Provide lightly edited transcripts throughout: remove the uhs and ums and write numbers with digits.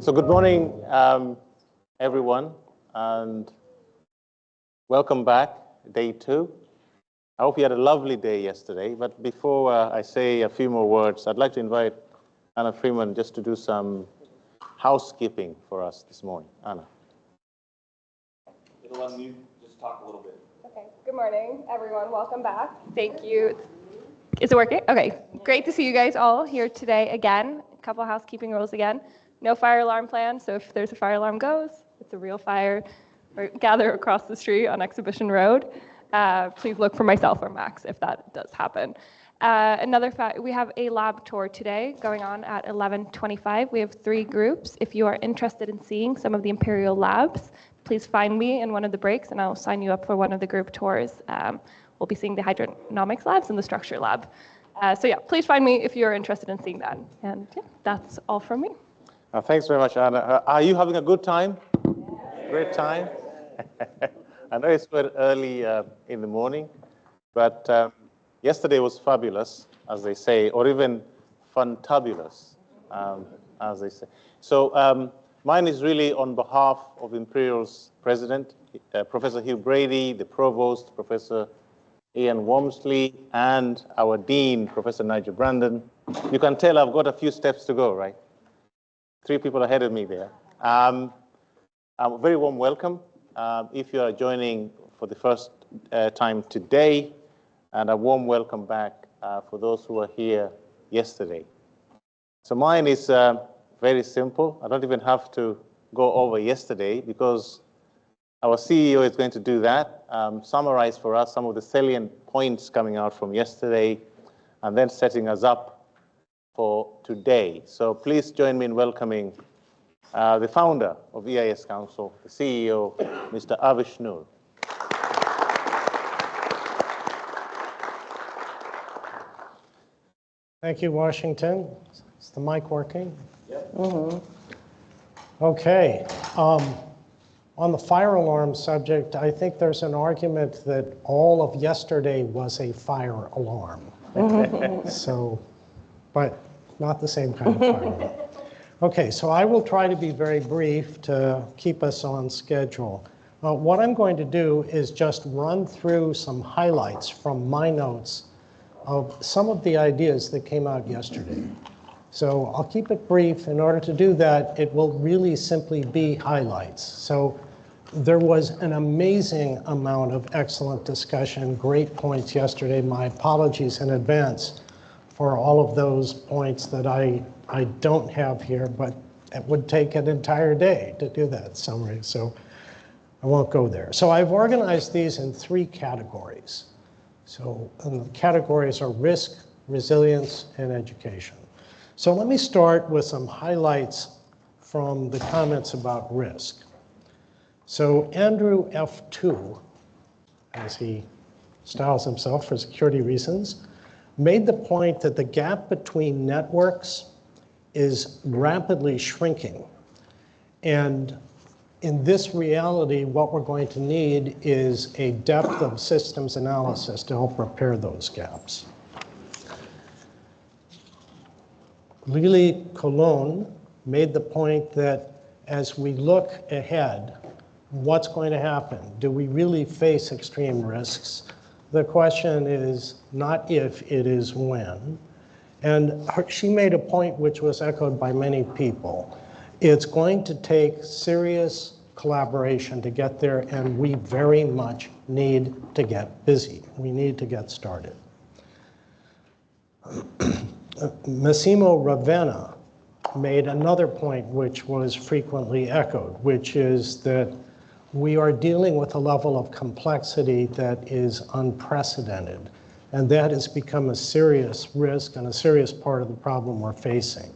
So good morning, everyone, and welcome back, day 2. I hope you had a lovely day yesterday, but before I say a few more words, I'd like to invite Anna Freeman just to do some housekeeping for us this morning. Anna. It'll let me just talk a little bit. Okay, good morning, everyone. Welcome back. Thank you. Is it working? Okay, great to see you guys all here today again. A couple housekeeping rules again. No fire alarm plan, so if there's a fire alarm goes, it's a real fire, or gather across the street on Exhibition Road. Please look for myself or Max if that does happen. Another fact, we have a lab tour today going on at 11:25. We have 3 groups. If you are interested in seeing some of the Imperial labs, please find me in one of the breaks and I'll sign you up for one of the group tours. We'll be seeing the hydrodynamics labs and the structure lab. So yeah, please find me if you're interested in seeing that. And yeah, that's all from me. Thanks very much, Anna. Are you having a good time? Yeah. Great time? I know it's quite early in the morning, but yesterday was fabulous, as they say, or even fantabulous, as they say. So mine is really on behalf of Imperial's president, Professor Hugh Brady, the provost, Professor Ian Wormsley, and our dean, Professor Nigel Brandon. You can tell I've got a few steps to go, right? 3 people ahead of me there. A very warm welcome if you are joining for the first time today, and a warm welcome back for those who were here yesterday. So mine is very simple. I don't even have to go over yesterday because our CEO is going to do that, summarize for us some of the salient points coming out from yesterday, and then setting us up for today. So please join me in welcoming the founder of EIS Council, the CEO, Mr. Avish Noor. Thank you, Washington. Is the mic working? Yep. Mm-hmm. Okay. On the fire alarm subject, I think there's an argument that all of yesterday was a fire alarm. So, but not the same kind of fire alarm. Okay, so I will try to be very brief to keep us on schedule. What I'm going to do is just run through some highlights from my notes of some of the ideas that came out yesterday. So I'll keep it brief. In order to do that, it will really simply be highlights. So there was an amazing amount of excellent discussion, great points yesterday. My apologies in advance for all of those points that I don't have here, but it would take an entire day to do that summary, so I won't go there. So I've organized these in 3 categories. So the categories are risk, resilience, and education. So let me start with some highlights from the comments about risk. So Andrew F2, as he styles himself for security reasons, made the point that the gap between networks is rapidly shrinking. And in this reality, what we're going to need is a depth of systems analysis to help repair those gaps. Lily Colon made the point that as we look ahead, what's going to happen? Do we really face extreme risks? The question is not if, it is when. And she made a point which was echoed by many people. It's going to take serious collaboration to get there, and we very much need to get busy. We need to get started. Massimo Ravenna made another point which was frequently echoed, which is that we are dealing with a level of complexity that is unprecedented. And that has become a serious risk and a serious part of the problem we're facing.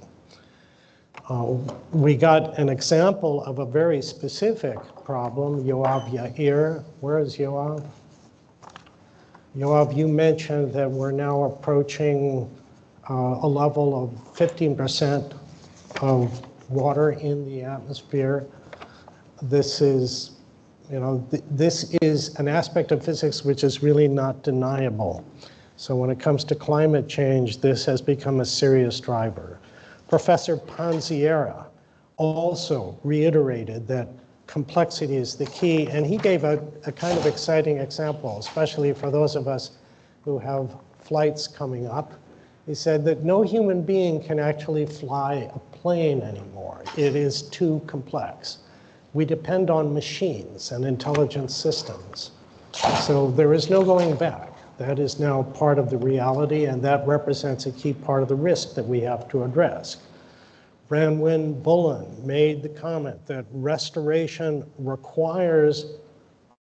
We got an example of a very specific problem, Yoav Yair. Where is Yoav? Yoav, you mentioned that we're now approaching a level of 15% of water in the atmosphere. This is, this is an aspect of physics which is really not deniable. So when it comes to climate change, this has become a serious driver. Professor Panziera also reiterated that complexity is the key, and he gave a kind of exciting example, especially for those of us who have flights coming up. He said that no human being can actually fly a plane anymore. It is too complex. We depend on machines and intelligent systems. So there is no going back. That is now part of the reality, and that represents a key part of the risk that we have to address. Branwyn Bullen made the comment that restoration requires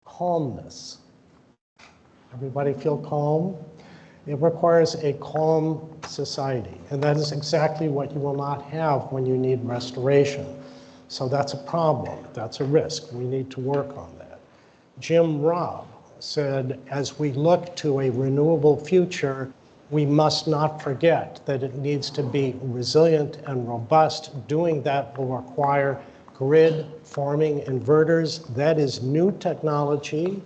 calmness. Everybody feel calm? It requires a calm society, and that is exactly what you will not have when you need restoration. So that's a problem, that's a risk. We need to work on that. Jim Robb said, as we look to a renewable future, we must not forget that it needs to be resilient and robust. Doing that will require grid farming inverters. That is new technology.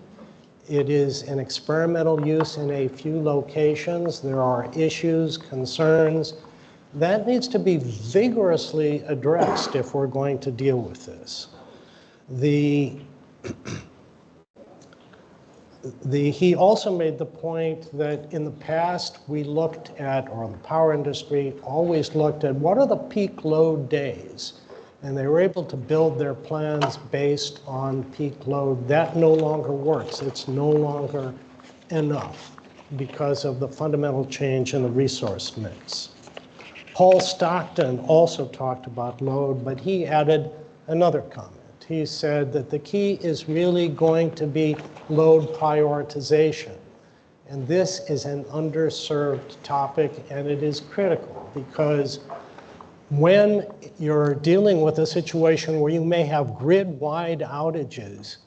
It is an experimental use in a few locations. There are issues, concerns. That needs to be vigorously addressed if we're going to deal with this. He also made the point that in the past we looked at, or the power industry always looked at, what are the peak load days? And they were able to build their plans based on peak load. That no longer works. It's no longer enough because of the fundamental change in the resource mix. Paul Stockton also talked about load, but he added another comment. He said that the key is really going to be load prioritization. And this is an underserved topic, and it is critical because when you're dealing with a situation where you may have grid-wide outages,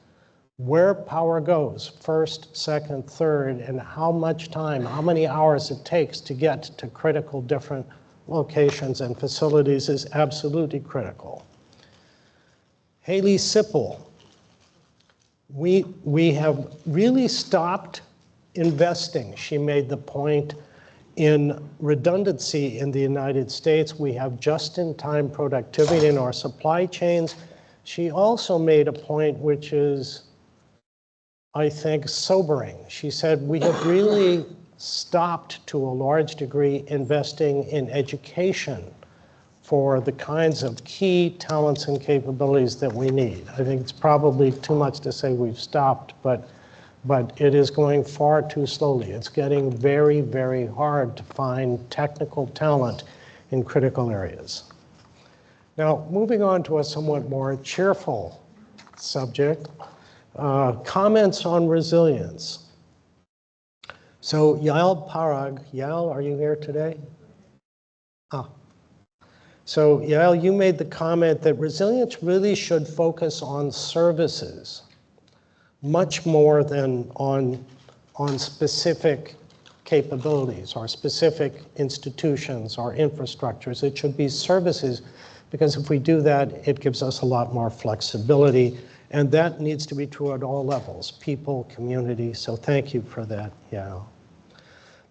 where power goes, first, second, third, and how much time, how many hours it takes to get to critical different locations and facilities is absolutely critical. Haley Sipple, we have really stopped investing, she made the point, in redundancy in the United States. We have just-in-time productivity in our supply chains. She also made a point which is, I think, sobering. She said, we have really stopped to a large degree investing in education for the kinds of key talents and capabilities that we need. I think it's probably too much to say we've stopped, but it is going far too slowly. It's getting very, very hard to find technical talent in critical areas. Now, moving on to a somewhat more cheerful subject, comments on resilience. So Yael Parag, Yael, are you here today? So Yael, you made the comment that resilience really should focus on services much more than on specific capabilities or specific institutions or infrastructures. It should be services, because if we do that, it gives us a lot more flexibility, and that needs to be true at all levels, people, community, so thank you for that, Yael.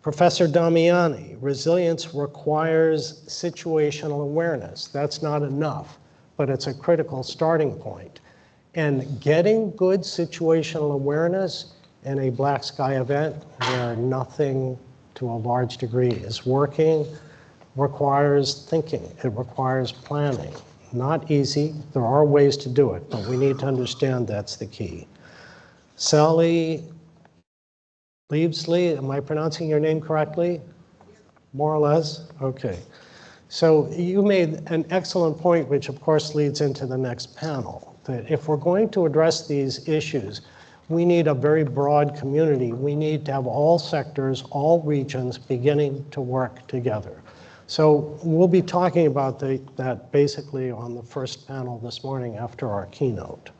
Professor Damiani, resilience requires situational awareness. That's not enough, but it's a critical starting point. And getting good situational awareness in a black sky event where nothing to a large degree is working requires thinking. It requires planning. Not easy. There are ways to do it, but we need to understand that's the key. Sally Leavesley, am I pronouncing your name correctly? More or less? Okay. So you made an excellent point, which of course leads into the next panel, that if we're going to address these issues, we need a very broad community. We need to have all sectors, all regions beginning to work together. So we'll be talking about that basically on the first panel this morning after our keynote.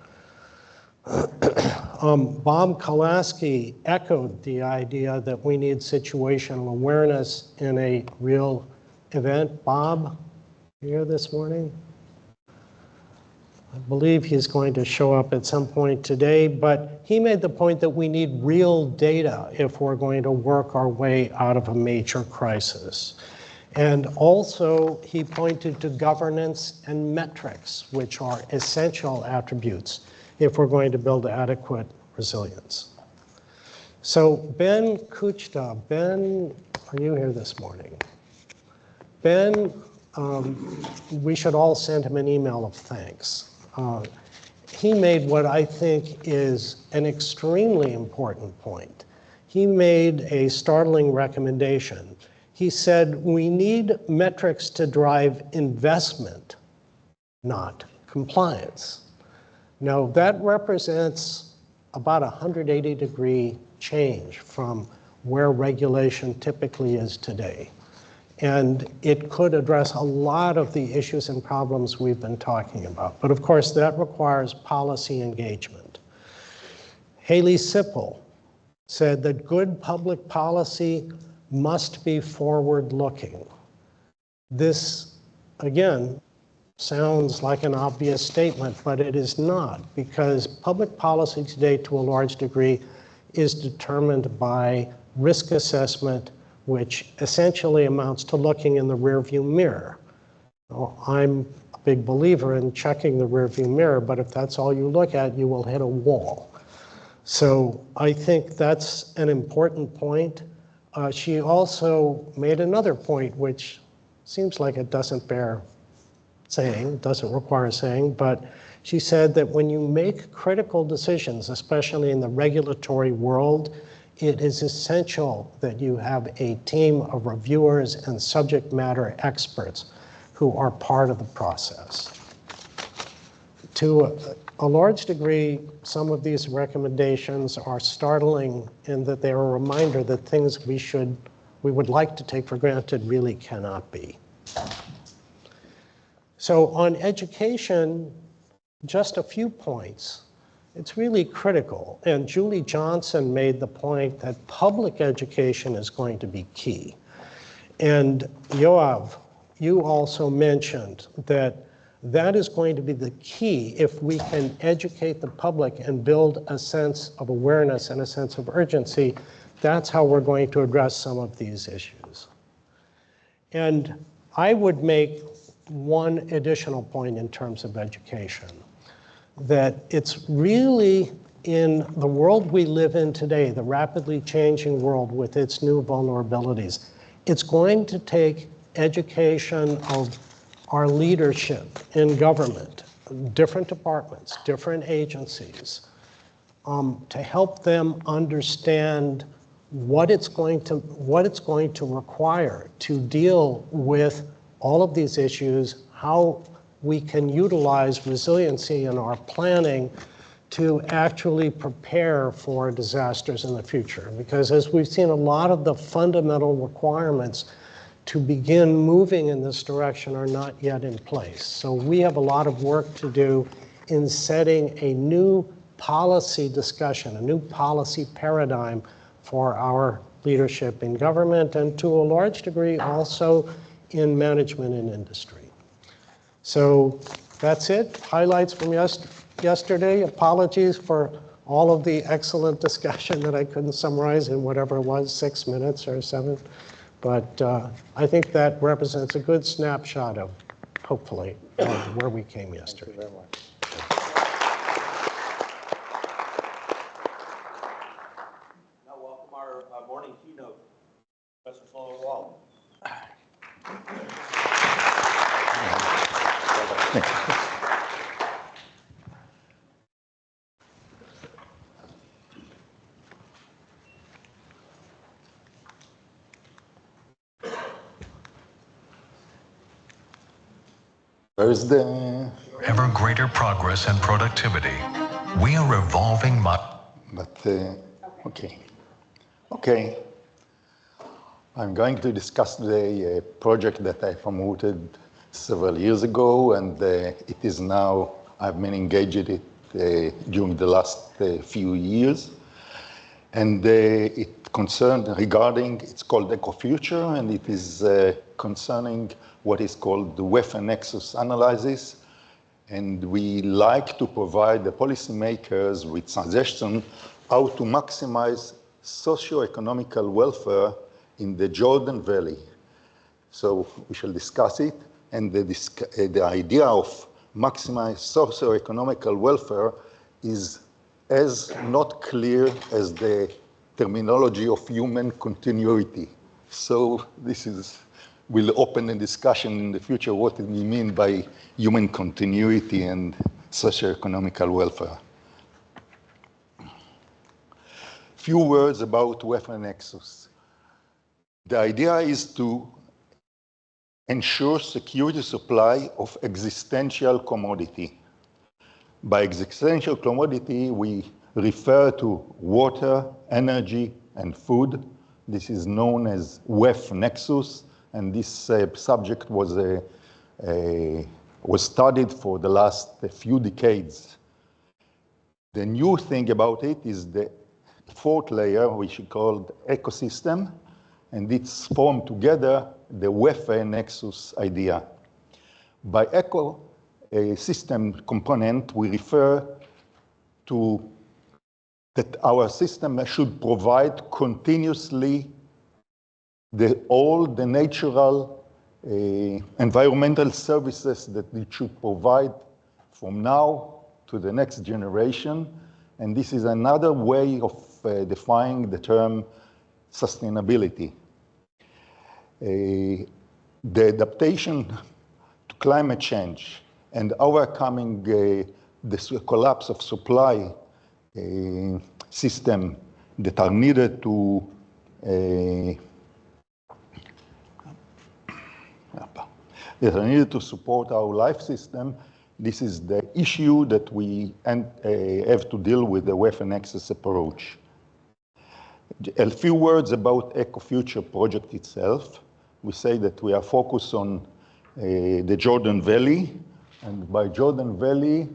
Bob Kolaski echoed the idea that we need situational awareness in a real event. Bob, you here this morning? I believe he's going to show up at some point today, but he made the point that we need real data if we're going to work our way out of a major crisis. And also, he pointed to governance and metrics, which are essential attributes if we're going to build adequate resilience. So Ben Kuchta, Ben, are you here this morning? Ben, we should all send him an email of thanks. He made what I think is an extremely important point. He made a startling recommendation. He said, we need metrics to drive investment, not compliance. Now, that represents about a 180-degree change from where regulation typically is today. And it could address a lot of the issues and problems we've been talking about. But of course, that requires policy engagement. Haley Sippel said that good public policy must be forward-looking. This, again, sounds like an obvious statement, but it is not, because public policy today, to a large degree, is determined by risk assessment, which essentially amounts to looking in the rearview mirror. Well, I'm a big believer in checking the rearview mirror, but if that's all you look at, you will hit a wall. So I think that's an important point. She also made another point, which seems like it doesn't bear saying, doesn't require saying, but she said that when you make critical decisions, especially in the regulatory world, it is essential that you have a team of reviewers and subject matter experts who are part of the process. To a large degree, some of these recommendations are startling in that they are a reminder that things we would like to take for granted really cannot be. So on education, just a few points. It's really critical. And Julie Johnson made the point that public education is going to be key. And Yoav, you also mentioned that that is going to be the key if we can educate the public and build a sense of awareness and a sense of urgency. That's how we're going to address some of these issues. And I would make one additional point in terms of education, that it's really in the world we live in today, the rapidly changing world with its new vulnerabilities, it's going to take education of our leadership in government, different departments, different agencies, to help them understand what it's going to require to deal with all of these issues, how we can utilize resiliency in our planning to actually prepare for disasters in the future. Because as we've seen, a lot of the fundamental requirements to begin moving in this direction are not yet in place. So we have a lot of work to do in setting a new policy discussion, a new policy paradigm for our leadership in government and to a large degree also in management and industry. So that's it. Highlights from yesterday. Apologies for all of the excellent discussion that I couldn't summarize in whatever it was, 6 minutes or 7. But I think that represents a good snapshot of, hopefully, of where we came yesterday. Thank you very much. Now welcome our morning keynote, Professor Sloan Wall. Where's the... Ever greater progress and productivity. We are evolving. Okay. I'm going to discuss today a project that I promoted several years ago, and it is now, I've been engaged in it during the last few years. And it concerned regarding, it's called EcoFuture, and it is concerning what is called the weapon nexus analysis. And we like to provide the policymakers with suggestions how to maximize socio-economical welfare in the Jordan Valley. So we shall discuss it. And the idea of maximize socio-economical welfare is as not clear as the terminology of human continuity. So we'll open a discussion in the future what we mean by human continuity and socio-economical welfare. Few words about welfare nexus. The idea is to ensure security supply of existential commodity. By existential commodity, we refer to water, energy, and food. This is known as WEF nexus, and this subject was studied for the last few decades. The new thing about it is the fourth layer, which is called ecosystem, and it's formed together the welfare nexus idea. By ecosystem component, we refer to that our system should provide continuously all the natural environmental services that it should provide from now to the next generation. And this is another way of defining the term sustainability. The adaptation to climate change and overcoming the collapse of supply system that are needed to support our life system. This is the issue that we have to deal with the welfare nexus approach. A few words about EcoFuture project itself. We say that we are focused on the Jordan Valley, and by Jordan Valley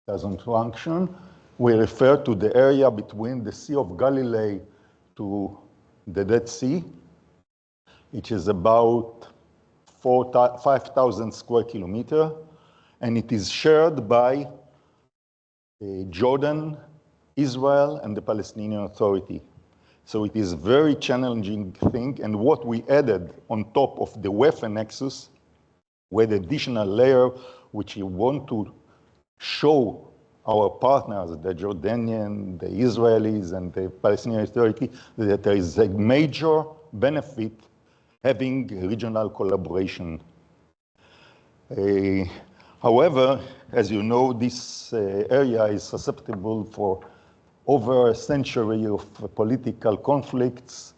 doesn't function. We refer to the area between the Sea of Galilee to the Dead Sea, which is about 5,000 square kilometers, and it is shared by Jordan, Israel, and the Palestinian Authority. So it is a very challenging thing, and what we added on top of the welfare nexus with additional layer, which we want to show our partners, the Jordanian, the Israelis, and the Palestinian Authority, that there is a major benefit having regional collaboration. However, as you know, this area is susceptible for over a century of political conflicts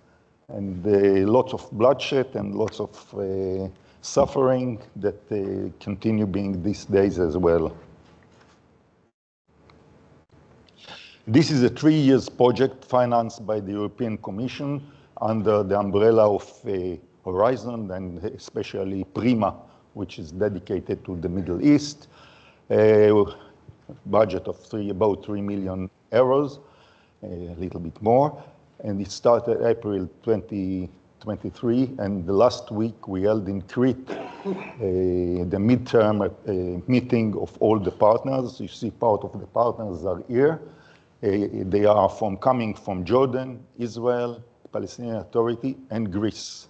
and lots of bloodshed and lots of suffering that continue being these days as well. This is a 3-year project financed by the European Commission under the umbrella of Horizon and especially PRIMA, which is dedicated to the Middle East. Budget of about 3 million euros, a little bit more. And it started April 2023, and the last week we held in Crete the midterm meeting of all the partners. You see part of the partners are here. They are coming from Jordan, Israel, Palestinian Authority, and Greece.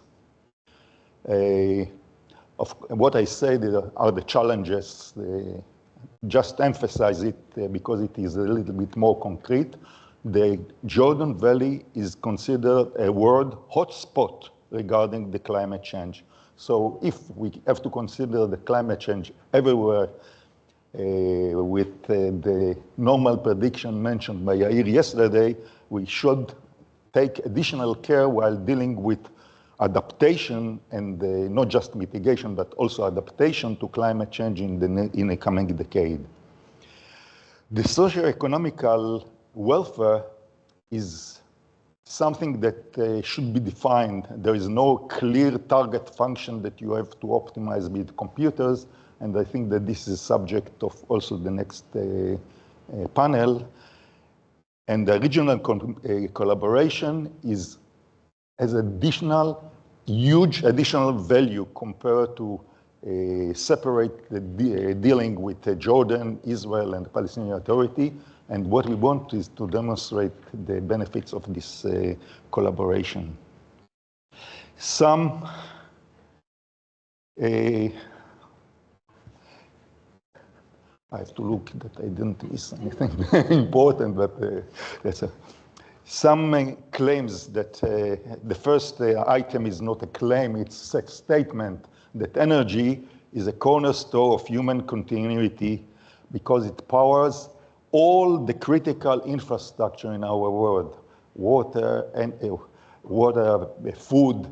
What I said are the challenges. Just emphasize it because it is a little bit more concrete. The Jordan Valley is considered a world hotspot regarding the climate change. So if we have to consider the climate change everywhere with the normal prediction mentioned by Yair yesterday, we should take additional care while dealing with adaptation and not just mitigation, but also adaptation to climate change in the coming decade. The socio-economical welfare is something that should be defined. There is no clear target function that you have to optimize with computers, and I think that this is subject of also the next panel. And the regional collaboration has huge additional value compared to separate dealing with Jordan, Israel, and the Palestinian Authority. And what we want is to demonstrate the benefits of this collaboration. Some I have to look that I didn't miss anything important, but some claims that the first item is not a claim, it's a statement that energy is a cornerstone of human continuity because it powers all the critical infrastructure in our world, water, food,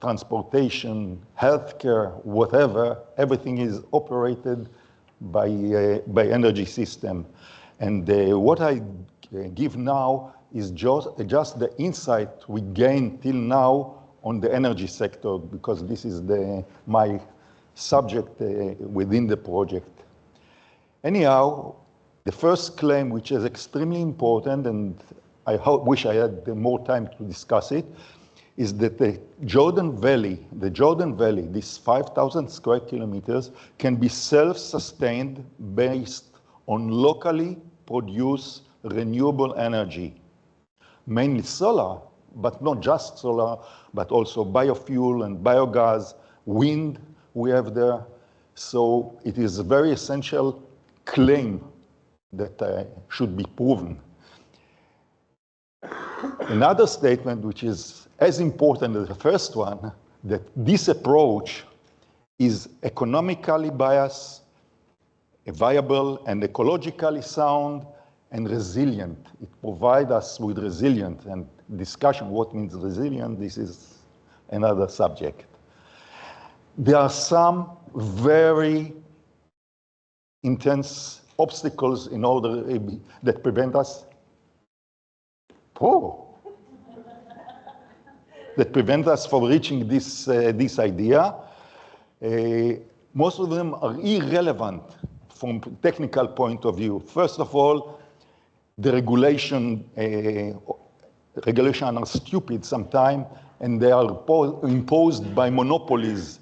transportation, healthcare, whatever, everything is operated by energy system. And what I give now is just the insight we gained till now on the energy sector, because this is my subject within the project. Anyhow, the first claim, which is extremely important, and I wish I had more time to discuss it, is that the Jordan Valley, this 5,000 square kilometers, can be self-sustained based on locally produced renewable energy, mainly solar, but not just solar, but also biofuel and biogas, wind we have there. So it is a very essential claim that should be proven. Another statement, which is as important as the first one, that this approach is economically biased, viable, and ecologically sound, and resilient. It provides us with resilience, and discussion what means resilient, this is another subject. There are some very intense obstacles in order that prevent us that prevent us from reaching this idea. Most of them are irrelevant from technical point of view. First of all, the regulation are stupid sometimes, and they are imposed by monopolies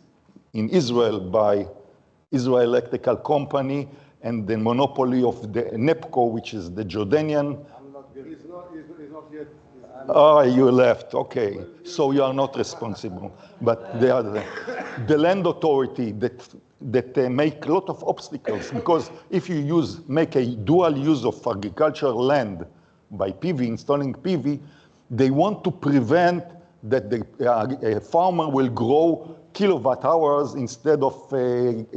in Israel, by Israel Electrical Company, and the monopoly of the NEPCO, which is the Jordanian. He's not yet. Oh, you left, okay. So you are not responsible. But they are the land authority that make a lot of obstacles, because if you make a dual use of agricultural land by PV, installing PV, they want to prevent that a farmer will grow kilowatt hours instead of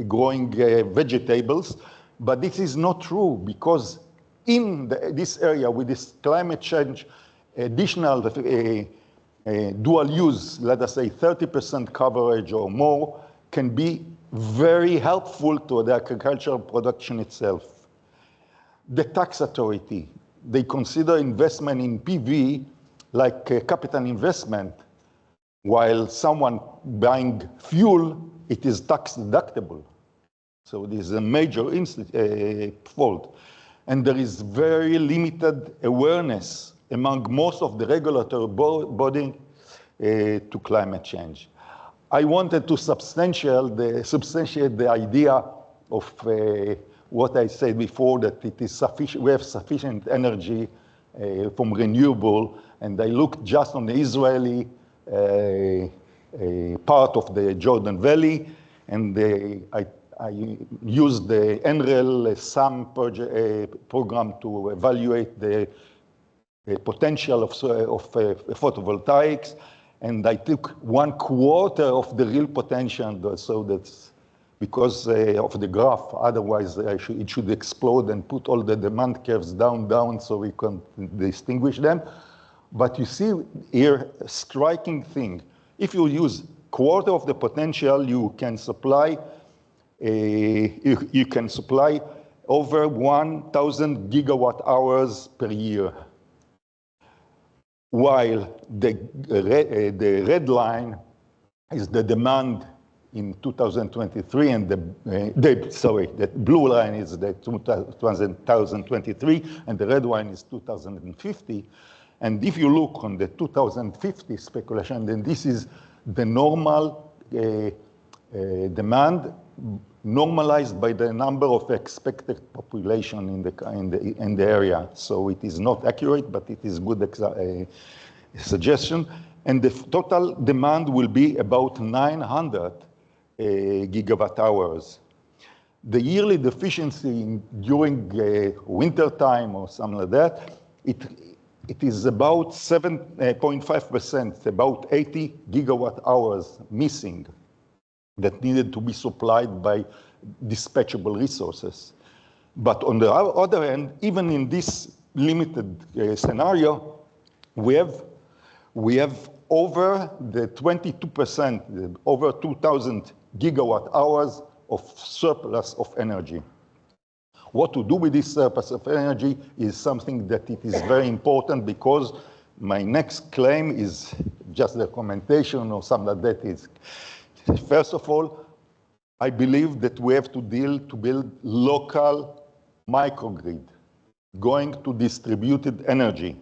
growing vegetables. But this is not true, because in this area with this climate change, additional dual use, let us say 30% coverage or more, can be very helpful to the agricultural production itself. The tax authority, they consider investment in PV like a capital investment, while someone buying fuel, it is tax deductible. So this is a major fault. And there is very limited awareness among most of the regulatory body to climate change. I wanted to substantiate the idea of what I said before, that it is sufficient, we have sufficient energy from renewable, and I looked just on the Israeli part of the Jordan Valley, and I used the NREL SAM program to evaluate the potential of photovoltaics, and I took 1/4 of the real potential, so that's because of the graph. Otherwise, it should explode and put all the demand curves down, so we can distinguish them. But you see here a striking thing. If you use 1/4 of the potential, you can supply over 1,000 gigawatt hours per year. While the red line is the demand in 2023, and the blue line is the 2023, and the red line is 2050. And if you look on the 2050 speculation, then this is the normal demand normalized by the number of expected population in the area. So it is not accurate, but it is good suggestion. And the total demand will be about 900 gigawatt hours. The yearly deficiency during winter time or something like that, it is about 7.5%, about 80 gigawatt hours missing that needed to be supplied by dispatchable resources. But on the other hand, even in this limited scenario, we have over the 22%, over 2,000 gigawatt hours of surplus of energy. What to do with this surplus of energy is something that it is very important, because my next claim is just the commentation or something like that. Is, first of all, I believe that we have to build local microgrid going to distributed energy.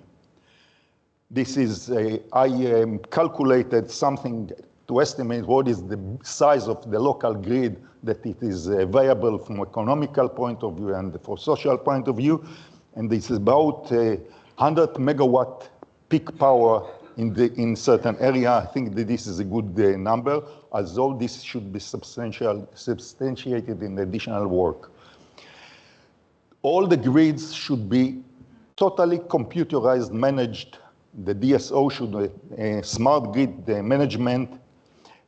This is, I calculated something to estimate what is the size of the local grid, that it is viable from economical point of view and for social point of view. And this is about 100 megawatt peak power in certain area. I think that this is a good number, although this should be substantiated in additional work. All the grids should be totally computerized, managed. The DSO should smart grid management,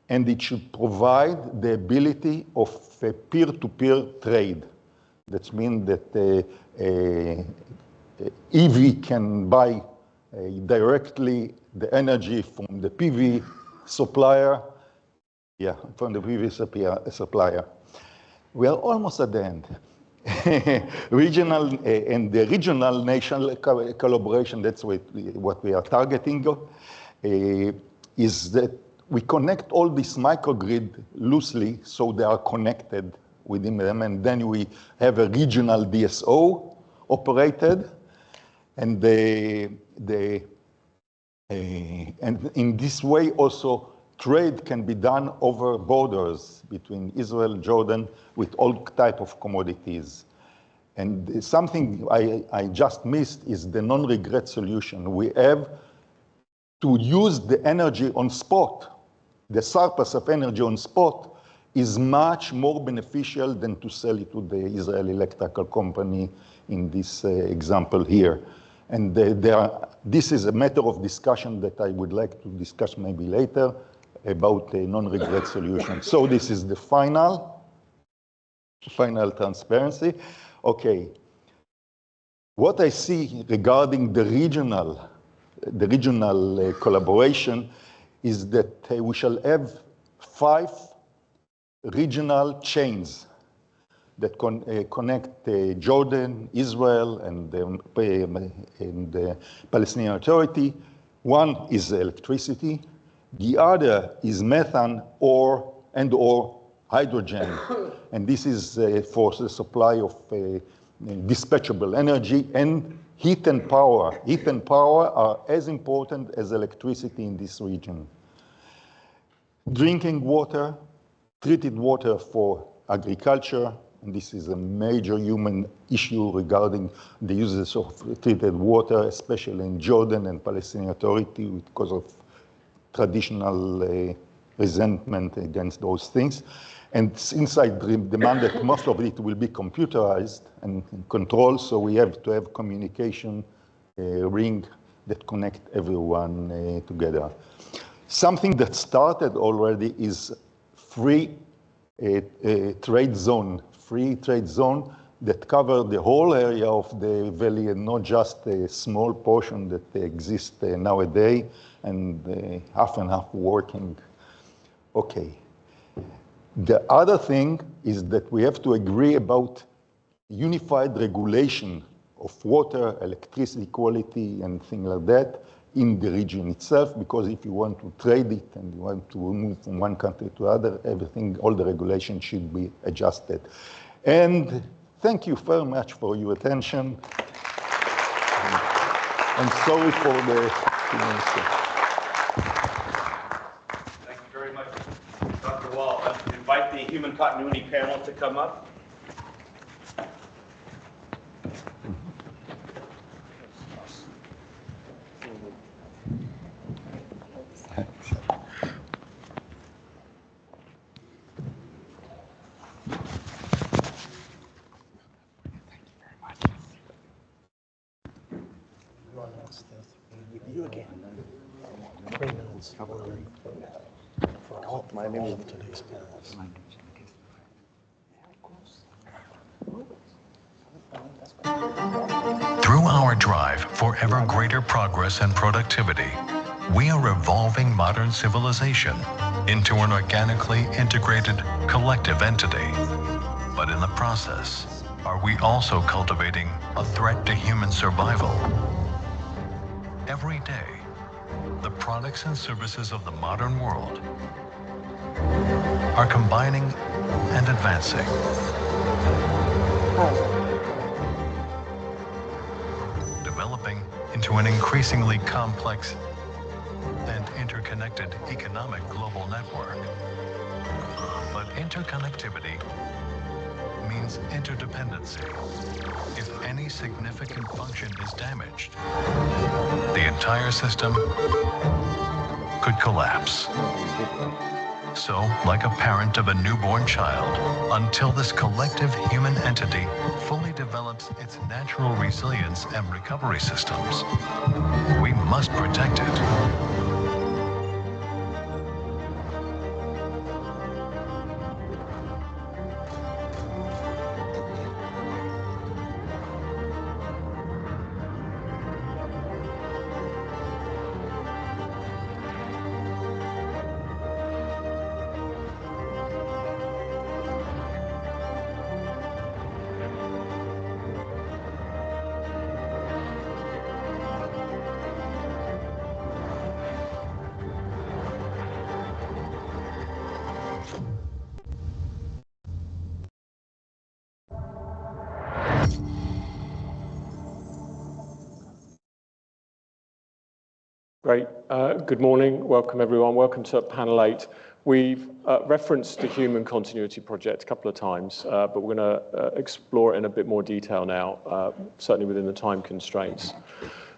and it should provide the ability of a peer-to-peer trade. That means that EV can buy directly the energy from the PV supplier. Yeah, from the PV supplier. We are almost at the end. Regional and the regional national collaboration, that's what we are targeting, is that we connect all this microgrid loosely so they are connected within them, and then we have a regional DSO operated, and and in this way also trade can be done over borders between Israel and Jordan with all type of commodities. And something I just missed is the non-regret solution. We have to use the energy on spot. The surplus of energy on spot is much more beneficial than to sell it to the Israeli electrical company in this example here. And this is a matter of discussion that I would like to discuss maybe later about a non-regret solution. So this is the final transparency. Okay. What I see regarding the regional collaboration is that we shall have 5 regional chains that connect Jordan, Israel, and the Palestinian Authority. One is electricity. The other is methane or hydrogen. And this is for the supply of dispatchable energy, and heat and power. Heat and power are as important as electricity in this region. Drinking water, treated water for agriculture, and this is a major human issue regarding the uses of treated water, especially in Jordan and Palestinian Authority, because of traditional resentment against those things. And since I demand that most of it will be computerized and controlled, so we have to have communication ring that connect everyone together. Something that started already is free trade zone that cover the whole area of the valley and not just a small portion that exists nowadays and half and half working. Okay. The other thing is that we have to agree about unified regulation of water, electricity quality, and things like that in the region itself, because if you want to trade it and you want to move from one country to other, everything, all the regulations should be adjusted. And thank you very much for your attention. And sorry for the Thank you very much, Dr. Wall. Let's invite the Human Continuity panel to come up. You again. 3 minutes for all of today's panels. Through our drive for ever greater progress and productivity, we are evolving modern civilization into an organically integrated collective entity. But in the process, are we also cultivating a threat to human survival? Every day, the products and services of the modern world are combining and advancing. Developing into an increasingly complex and interconnected economic global network. But interconnectivity means interdependency. If any significant function is damaged, the entire system could collapse. So, like a parent of a newborn child, until this collective human entity fully develops its natural resilience and recovery systems, we must protect it. Great. Good morning. Welcome, everyone. Welcome to Panel 8. We've referenced the Human Continuity Project a couple of times, but we're going to explore it in a bit more detail now, certainly within the time constraints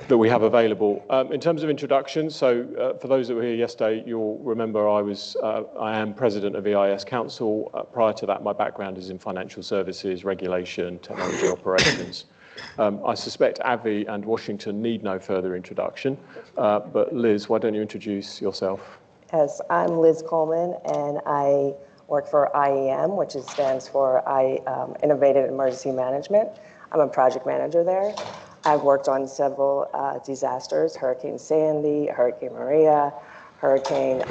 that we have available. In terms of introduction, so for those that were here yesterday, you'll remember I am president of EIS Council. Prior to that, my background is in financial services, regulation, technology operations. I suspect Avi and Washington need no further introduction, but Liz, why don't you introduce yourself? Yes, I'm Liz Coleman, and I work for IEM, which stands for Innovative Emergency Management. I'm a project manager there. I've worked on several disasters, Hurricane Sandy, Hurricane Maria, Hurricane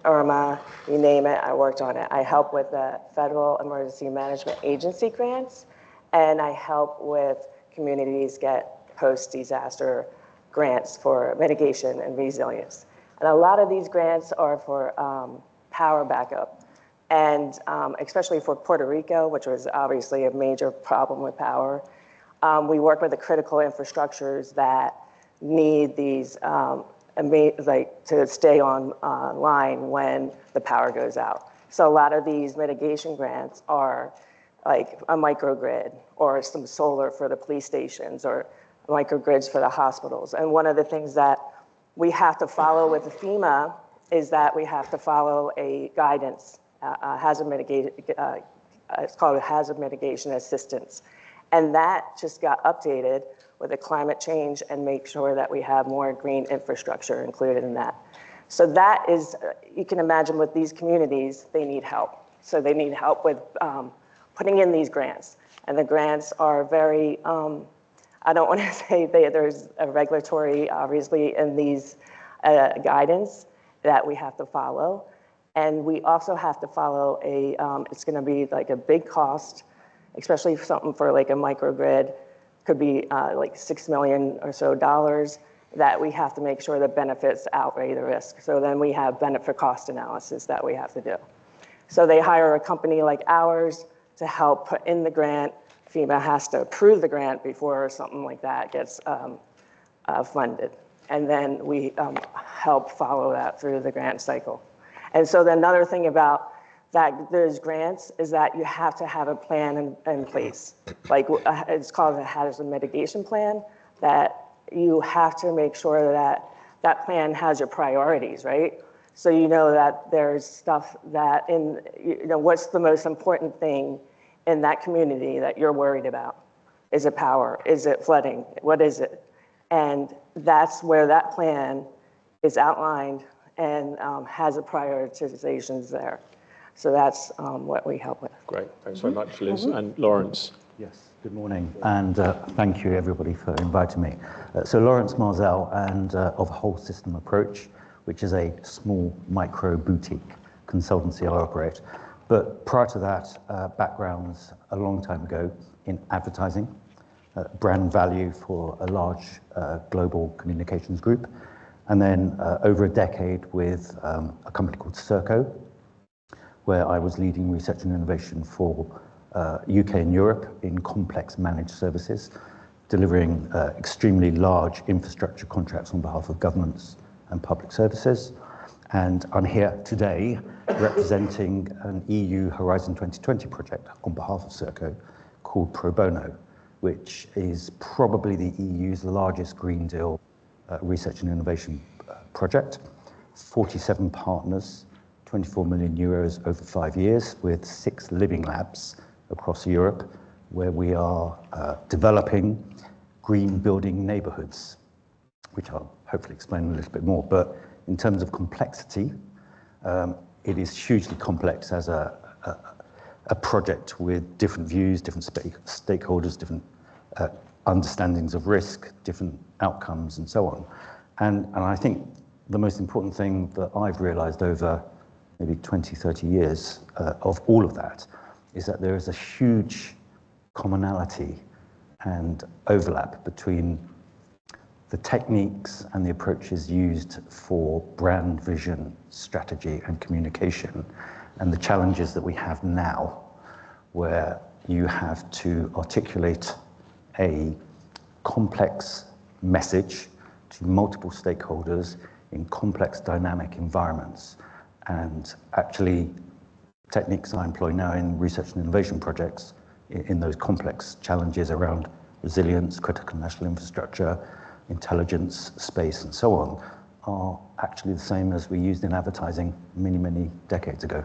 Irma, you name it, I worked on it. I help with the Federal Emergency Management Agency grants, and I help with communities get post-disaster grants for mitigation and resilience. And a lot of these grants are for power backup, and especially for Puerto Rico, which was obviously a major problem with power. We work with the critical infrastructures that need these to stay online when the power goes out. So a lot of these mitigation grants are like a microgrid or some solar for the police stations or microgrids for the hospitals. And one of the things that we have to follow with the FEMA is that we have to follow a guidance, it's called a hazard mitigation assistance. And that just got updated with the climate change and make sure that we have more green infrastructure included in that. So that is, you can imagine with these communities, they need help. So they need help with putting in these grants. And the grants are very, I don't want to say there's a regulatory, obviously, in these guidance that we have to follow. And we also have to follow it's going to be like a big cost, especially something for like a microgrid, could be like $6 million or so that we have to make sure the benefits outweigh the risk. So then we have benefit cost analysis that we have to do. So they hire a company like ours to help put in the grant. FEMA has to approve the grant before something like that gets funded. And then we help follow that through the grant cycle. And so then another thing about those grants is that you have to have a plan in place. Like it's called a hazard mitigation plan, that you have to make sure that that plan has your priorities, right? So you know that there's stuff that what's the most important thing in that community that you're worried about? Is it power? Is it flooding? What is it? And that's where that plan is outlined and has the prioritizations there. So that's what we help with. Great, thanks very much, Liz. And Lawrence. Yes, good morning, and thank you everybody for inviting me. So Lawrence Marzell and of Whole System Approach, which is a small micro boutique consultancy I operate. But prior to that, backgrounds a long time ago in advertising, brand value for a large global communications group, and then over a decade with a company called Serco, where I was leading research and innovation for UK and Europe in complex managed services, delivering extremely large infrastructure contracts on behalf of governments and public services. And I'm here today representing an EU Horizon 2020 project on behalf of Serco called Pro Bono, which is probably the EU's largest Green Deal research and innovation project. 47 partners, 24 million euros over 5 years, with 6 living labs across Europe, where we are developing green building neighborhoods, which I'll hopefully explain a little bit more. But in terms of complexity, it is hugely complex as a project with different views, different stakeholders, different understandings of risk, different outcomes, and so on. And I think the most important thing that I've realized over maybe 20, 30 years of all of that is that there is a huge commonality and overlap between the techniques and the approaches used for brand vision, strategy, and communication, and the challenges that we have now, where you have to articulate a complex message to multiple stakeholders in complex dynamic environments. And actually, techniques I employ now in research and innovation projects in those complex challenges around resilience, critical national infrastructure, intelligence, space, and so on, are actually the same as we used in advertising many, many decades ago.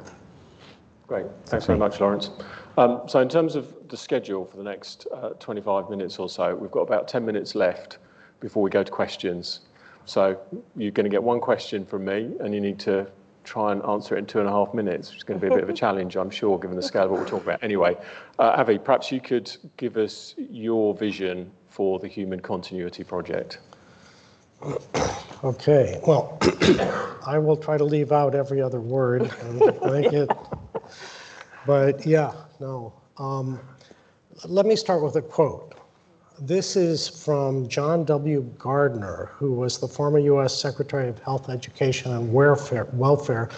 Great, thanks very much, Lawrence. So in terms of the schedule for the next 25 minutes or so, we've got about 10 minutes left before we go to questions. So you're going to get one question from me, and you need to try and answer it in 2.5 minutes, which is going to be a bit of a challenge, I'm sure, given the scale of what we'll talk about. Anyway, Avi, perhaps you could give us your vision for the Human Continuity Project. Okay, well, I will try to leave out every other word and make it, but yeah, no. Let me start with a quote. This is from John W. Gardner, who was the former U.S. Secretary of Health, Education, and Welfare.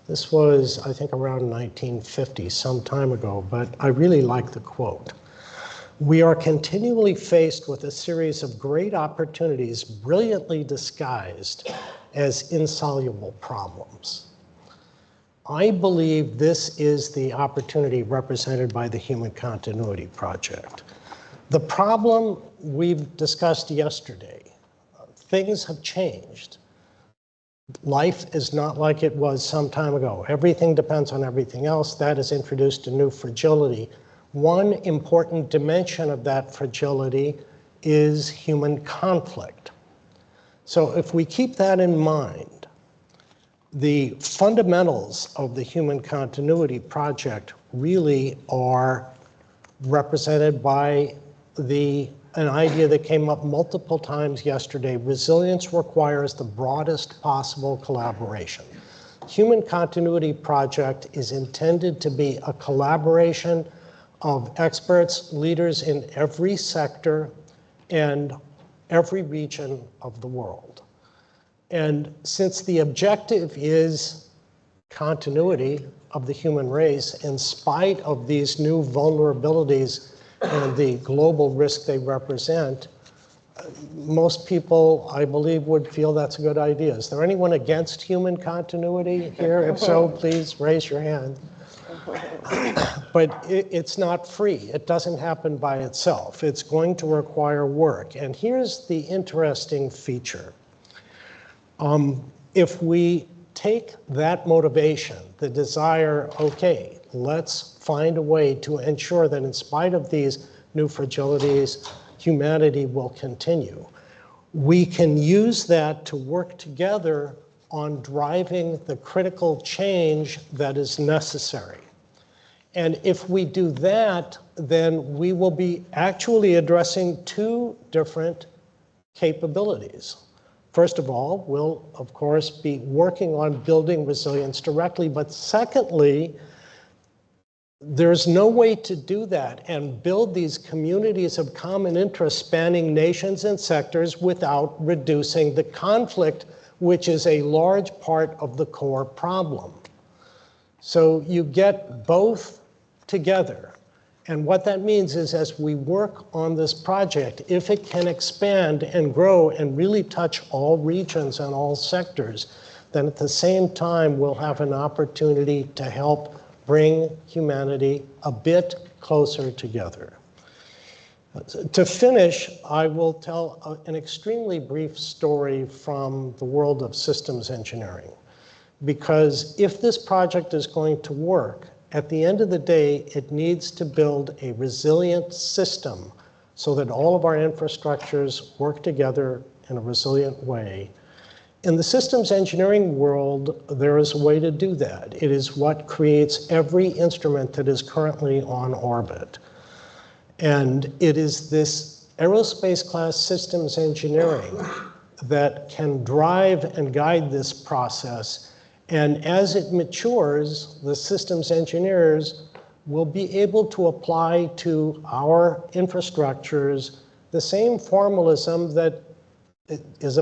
This was, I think, around 1950, some time ago, but I really like the quote. "We are continually faced with a series of great opportunities brilliantly disguised as insoluble problems." I believe this is the opportunity represented by the Human Continuity Project. The problem we've discussed yesterday, things have changed. Life is not like it was some time ago. Everything depends on everything else. That has introduced a new fragility. One important dimension of that fragility is human conflict. So if we keep that in mind, the fundamentals of the Human Continuity Project really are represented by an idea that came up multiple times yesterday. Resilience requires the broadest possible collaboration. Human Continuity Project is intended to be a collaboration of experts, leaders in every sector and every region of the world. And since the objective is continuity of the human race, in spite of these new vulnerabilities and the global risk they represent, most people, I believe, would feel that's a good idea. Is there anyone against human continuity here? If so, please raise your hand. But it's not free. It doesn't happen by itself. It's going to require work. And here's the interesting feature. If we take that motivation, the desire, okay, let's find a way to ensure that in spite of these new fragilities, humanity will continue. We can use that to work together on driving the critical change that is necessary. And if we do that, then we will be actually addressing two different capabilities. First of all, we'll, of course, be working on building resilience directly, but secondly, there's no way to do that and build these communities of common interest spanning nations and sectors without reducing the conflict, which is a large part of the core problem. So you get both together. And what that means is as we work on this project, if it can expand and grow and really touch all regions and all sectors, then at the same time, we'll have an opportunity to help bring humanity a bit closer together. To finish, I will tell an extremely brief story from the world of systems engineering. Because if this project is going to work, at the end of the day, it needs to build a resilient system so that all of our infrastructures work together in a resilient way. In the systems engineering world, there is a way to do that. It is what creates every instrument that is currently on orbit. And it is this aerospace class systems engineering that can drive and guide this process. And as it matures, the systems engineers will be able to apply to our infrastructures the same formalism that was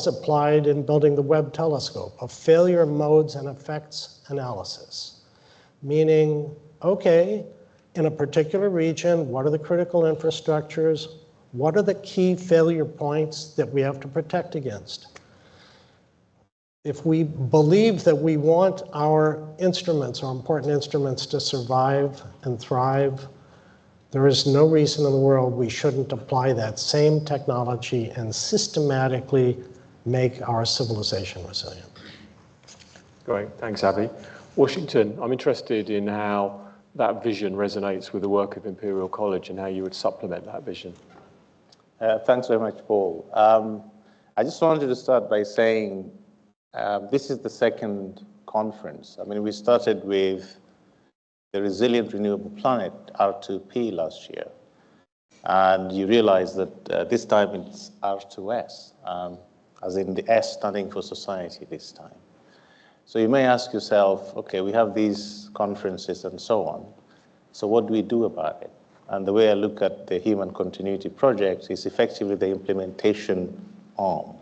applied in building the Webb telescope, of failure modes and effects analysis. Meaning, okay, in a particular region, what are the critical infrastructures? What are the key failure points that we have to protect against? If we believe that we want our instruments, our important instruments, to survive and thrive, there is no reason in the world we shouldn't apply that same technology and systematically make our civilization resilient. Great, thanks, Avi. Washington, I'm interested in how that vision resonates with the work of Imperial College and how you would supplement that vision. Thanks very much, Paul. I just wanted to start by saying this is the second conference. I mean, we started with the Resilient Renewable Planet, R2P, last year. And you realize that this time it's R2S, as in the S standing for society this time. So you may ask yourself, okay, we have these conferences and so on. So what do we do about it? And the way I look at the Human Continuity Project is effectively the implementation arm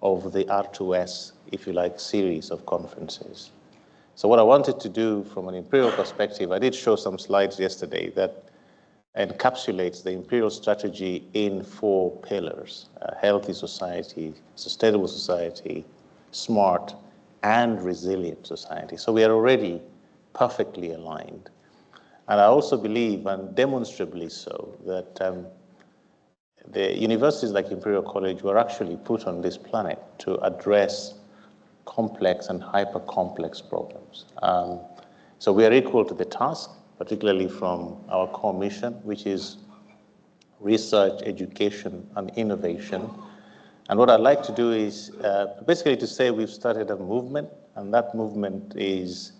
of the R2S, if you like, series of conferences. So what I wanted to do from an Imperial perspective, I did show some slides yesterday that encapsulates the Imperial strategy in 4 pillars: healthy society, sustainable society, smart, and resilient society. So we are already perfectly aligned. And I also believe, and demonstrably so, that the universities like Imperial College were actually put on this planet to address complex and hyper-complex problems. So we are equal to the task, particularly from our core mission, which is research, education, and innovation. And what I'd like to do is basically to say we've started a movement, and that movement is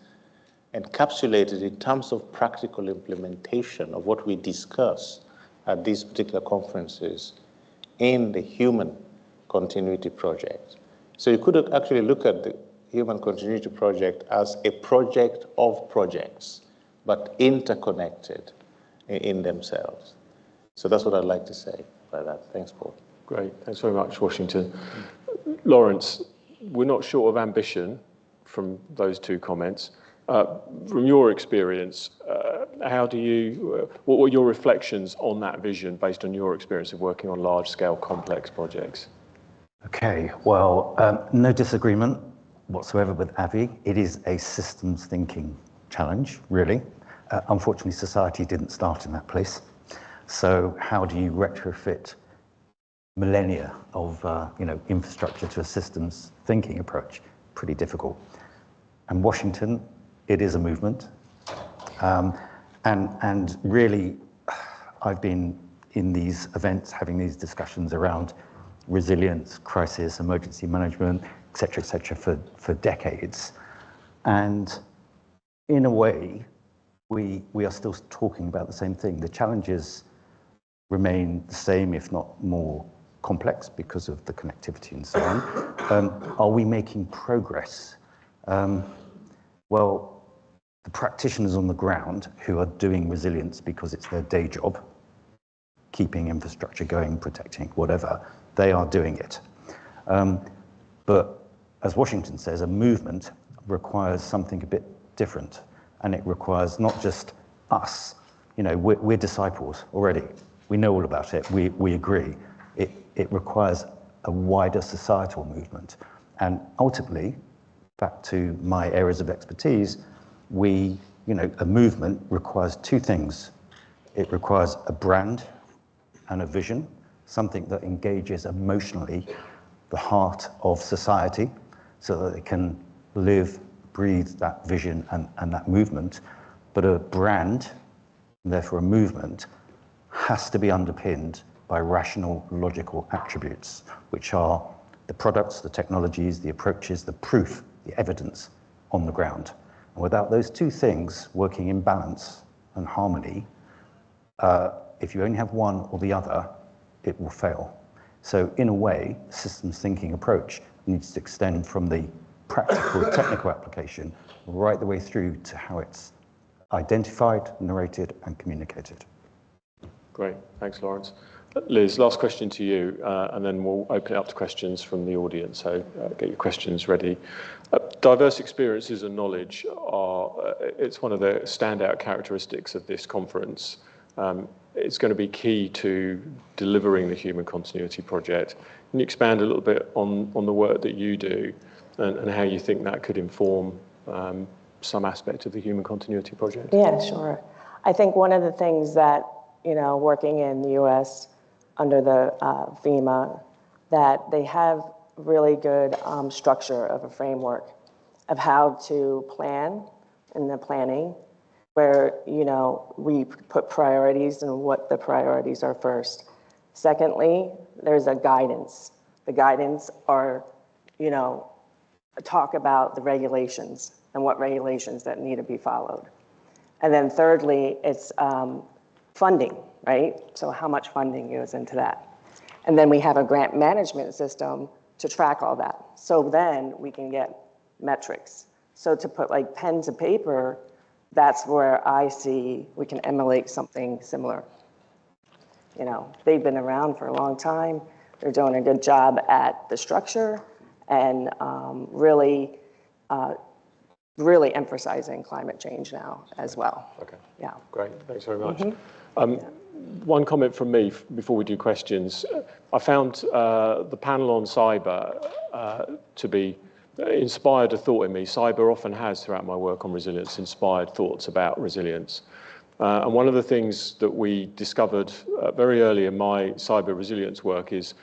encapsulated in terms of practical implementation of what we discuss at these particular conferences in the Human Continuity Project. So you could actually look at the Human Continuity Project as a project of projects, but interconnected in themselves. So that's what I'd like to say by that. Thanks, Paul. Great, thanks very much, Washington. Lawrence, we're not short of ambition from those 2 comments. From your experience, what were your reflections on that vision based on your experience of working on large-scale complex projects? Okay, well, no disagreement whatsoever with Avi. It is a systems thinking challenge, really. Unfortunately, society didn't start in that place. So how do you retrofit millennia of infrastructure to a systems thinking approach. Pretty difficult. And Washington, it is a movement. And really, I've been in these events having these discussions around resilience, crisis, emergency management, et cetera, for decades. And in a way, we are still talking about the same thing. The challenges remain the same, if not more complex, because of the connectivity and so on. Are we making progress? Well, the practitioners on the ground who are doing resilience because it's their day job, keeping infrastructure going, protecting, whatever, they are doing it. But as Washington says, a movement requires something a bit different. And it requires not just us, we're disciples already. We know all about it, we agree. It requires a wider societal movement. And ultimately, back to my areas of expertise, a movement requires two things. It requires a brand and a vision, something that engages emotionally the heart of society so that it can live, breathe that vision and that movement. But a brand, and therefore a movement, has to be underpinned by rational, logical attributes, which are the products, the technologies, the approaches, the proof, the evidence on the ground. And without those two things working in balance and harmony, if you only have one or the other, it will fail. So in a way, systems thinking approach needs to extend from the practical, technical application right the way through to how it's identified, narrated, and communicated. Great, thanks, Lawrence. Liz, last question to you, and then we'll open it up to questions from the audience, so get your questions ready. Diverse experiences and knowledge it's one of the standout characteristics of this conference. It's going to be key to delivering the Human Continuity Project. Can you expand a little bit on the work that you do and how you think that could inform some aspect of the Human Continuity Project? Yeah, sure. I think one of the things that, working in the US under the FEMA, that they have really good structure of a framework of how to plan in the planning, where, we put priorities and what the priorities are first. Secondly, there's a guidance. The guidance are, talk about the regulations and what regulations that need to be followed. And then thirdly, it's funding, right? So how much funding goes into that? And then we have a grant management system to track all that. So then we can get metrics. So to put like pen to paper, that's where I see we can emulate something similar. They've been around for a long time. They're doing a good job at the structure and really emphasizing climate change now as well. Okay. Yeah. Great. Thanks very much. One comment from me before we do questions. I found the panel on cyber to be inspired a thought in me. Cyber often has, throughout my work on resilience, inspired thoughts about resilience. And one of the things that we discovered very early in my cyber resilience work is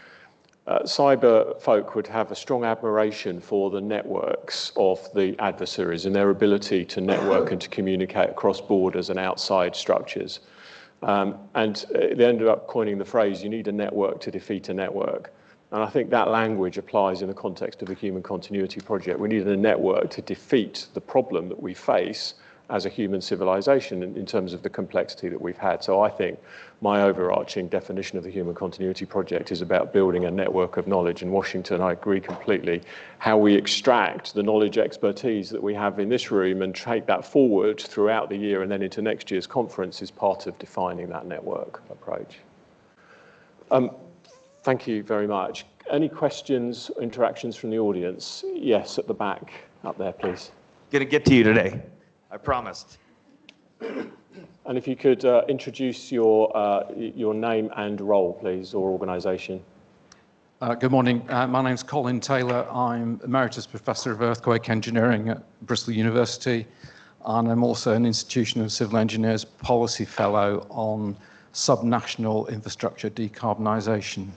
cyber folk would have a strong admiration for the networks of the adversaries and their ability to network and to communicate across borders and outside structures. And they ended up coining the phrase, you need a network to defeat a network. And I think that language applies in the context of the Human Continuity Project. We need a network to defeat the problem that we face as a human civilization in terms of the complexity that we've had. So I think my overarching definition of the Human Continuity Project is about building a network of knowledge. In Washington, I agree completely. How we extract the knowledge expertise that we have in this room and take that forward throughout the year and then into next year's conference is part of defining that network approach. Thank you very much. Any questions, interactions from the audience? Yes, at the back, up there, please. Gonna get to you today, I promised. And if you could introduce your name and role, please, or organisation. Good morning. My name's Colin Taylor. I'm Emeritus Professor of Earthquake Engineering at Bristol University, and I'm also an Institution of Civil Engineers Policy Fellow on subnational infrastructure decarbonisation.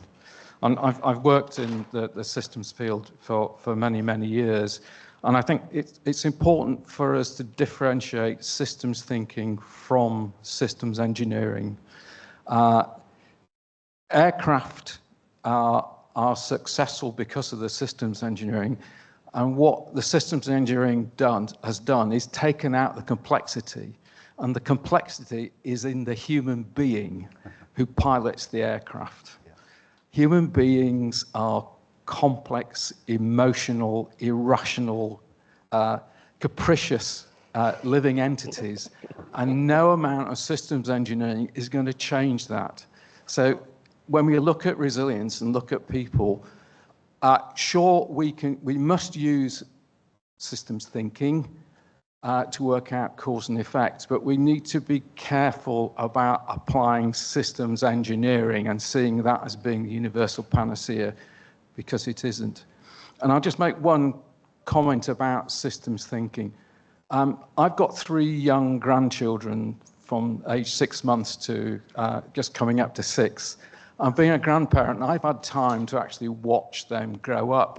And I've worked in the systems field for many, many years. And I think it's important for us to differentiate systems thinking from systems engineering. Aircraft are successful because of the systems engineering. And what the systems engineering has done is taken out the complexity. And the complexity is in the human being who pilots the aircraft. Yeah. Human beings are complex, emotional, irrational, capricious living entities. And no amount of systems engineering is going to change that. So when we look at resilience and look at people, sure, we must use systems thinking to work out cause and effect, but we need to be careful about applying systems engineering and seeing that as being the universal panacea, because it isn't. And I'll just make one comment about systems thinking. I've got 3 young grandchildren from age 6 months to just coming up to 6. And being a grandparent, I've had time to actually watch them grow up.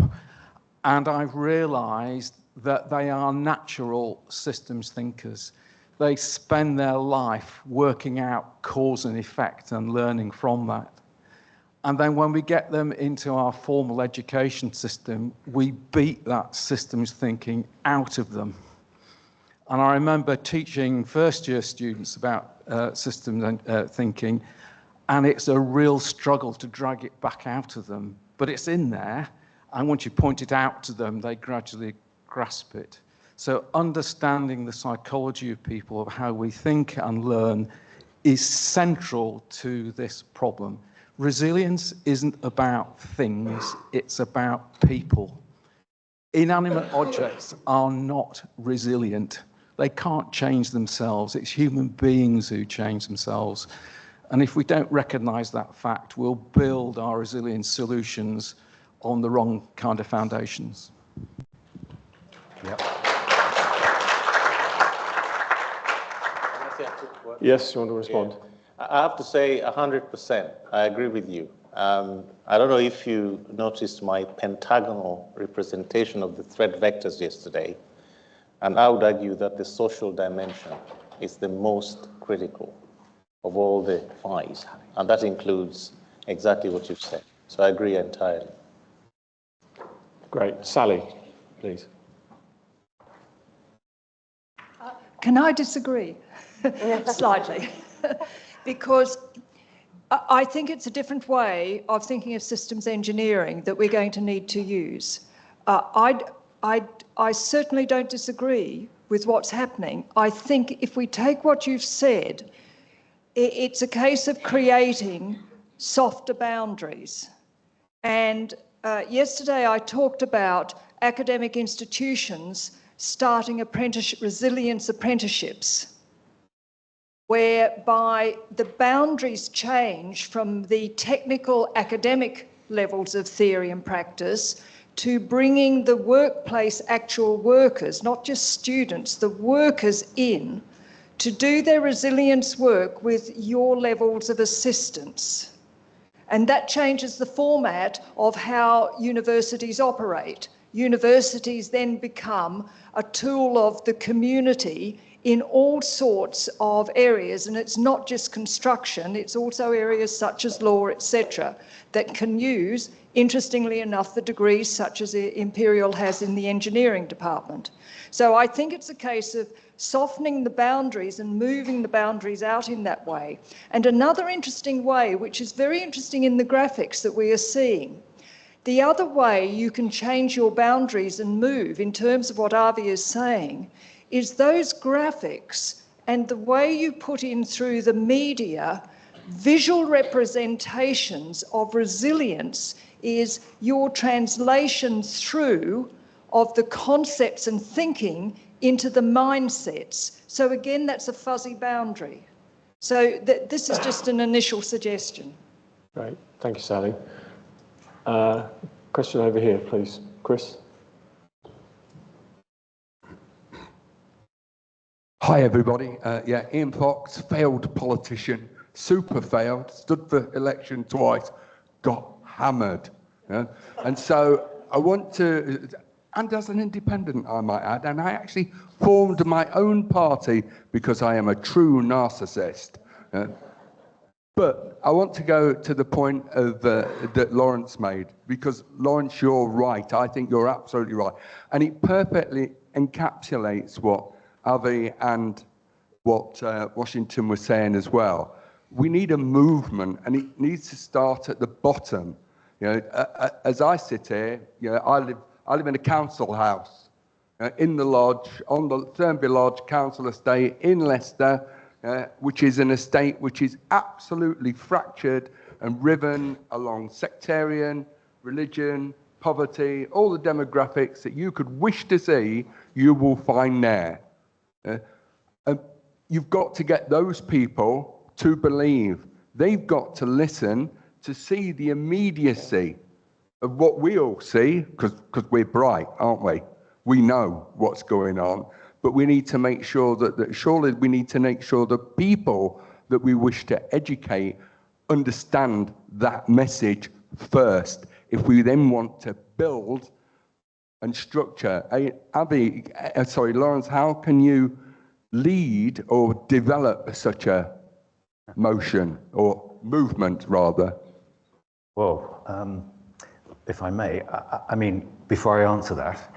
And I've realized that they are natural systems thinkers. They spend their life working out cause and effect and learning from that. And then when we get them into our formal education system, we beat that systems thinking out of them. And I remember teaching first-year students about systems thinking, and it's a real struggle to drag it back out of them. But it's in there, and once you point it out to them, they gradually grasp it. So understanding the psychology of people, of how we think and learn, is central to this problem. Resilience isn't about things, it's about people. Inanimate objects are not resilient. They can't change themselves. It's human beings who change themselves. And if we don't recognize that fact, we'll build our resilience solutions on the wrong kind of foundations. Yep. Yes, you want to respond? Yeah. I have to say 100%. I agree with you. I don't know if you noticed my pentagonal representation of the threat vectors yesterday, and I would argue that the social dimension is the most critical of all the 5s, and that includes exactly what you've said. So I agree entirely. Great. Sally, please. Can I disagree slightly? Because I think it's a different way of thinking of systems engineering that we're going to need to use. I certainly don't disagree with what's happening. I think if we take what you've said, it's a case of creating softer boundaries. And yesterday I talked about academic institutions starting resilience apprenticeships, whereby the boundaries change from the technical academic levels of theory and practice to bringing the workplace actual workers, not just students, the workers in to do their resilience work with your levels of assistance. And that changes the format of how universities operate. Universities then become a tool of the community in all sorts of areas, and it's not just construction, it's also areas such as law, etc., that can use, interestingly enough, the degrees such as Imperial has in the engineering department. So I think it's a case of softening the boundaries and moving the boundaries out in that way. And another interesting way, which is very interesting in the graphics that we are seeing, the other way you can change your boundaries and move in terms of what Avi is saying is those graphics and the way you put in through the media visual representations of resilience is your translation through of the concepts and thinking into the mindsets. So again, that's a fuzzy boundary. So this is just an initial suggestion. Great, thank you, Sally. Question over here, please. Chris? Hi, everybody. Ian Fox, failed politician, super failed, stood for election twice, got hammered. Yeah? And so I want to, and as an independent, I might add, and I actually formed my own party because I am a true narcissist. Yeah? But I want to go to the point of that Lawrence made, because Lawrence, you're right. I think you're absolutely right. And it perfectly encapsulates what Avi and what Washington was saying as well. We need a movement, and it needs to start at the bottom. You know, as I sit here, you know, I live in a council house, in the lodge, on the Thurnby Lodge Council Estate in Leicester, which is an estate which is absolutely fractured and riven along sectarian, religion, poverty, all the demographics that you could wish to see, you will find there. You've got to get those people to believe. They've got to listen to see the immediacy of what we all see, because we're bright, aren't we? We know what's going on. But we need to make sure surely we need to make sure the people that we wish to educate understand that message first. If we then want to build and structure, Lawrence, how can you lead or develop such a motion or movement rather? Well, if I may, I mean, before I answer that,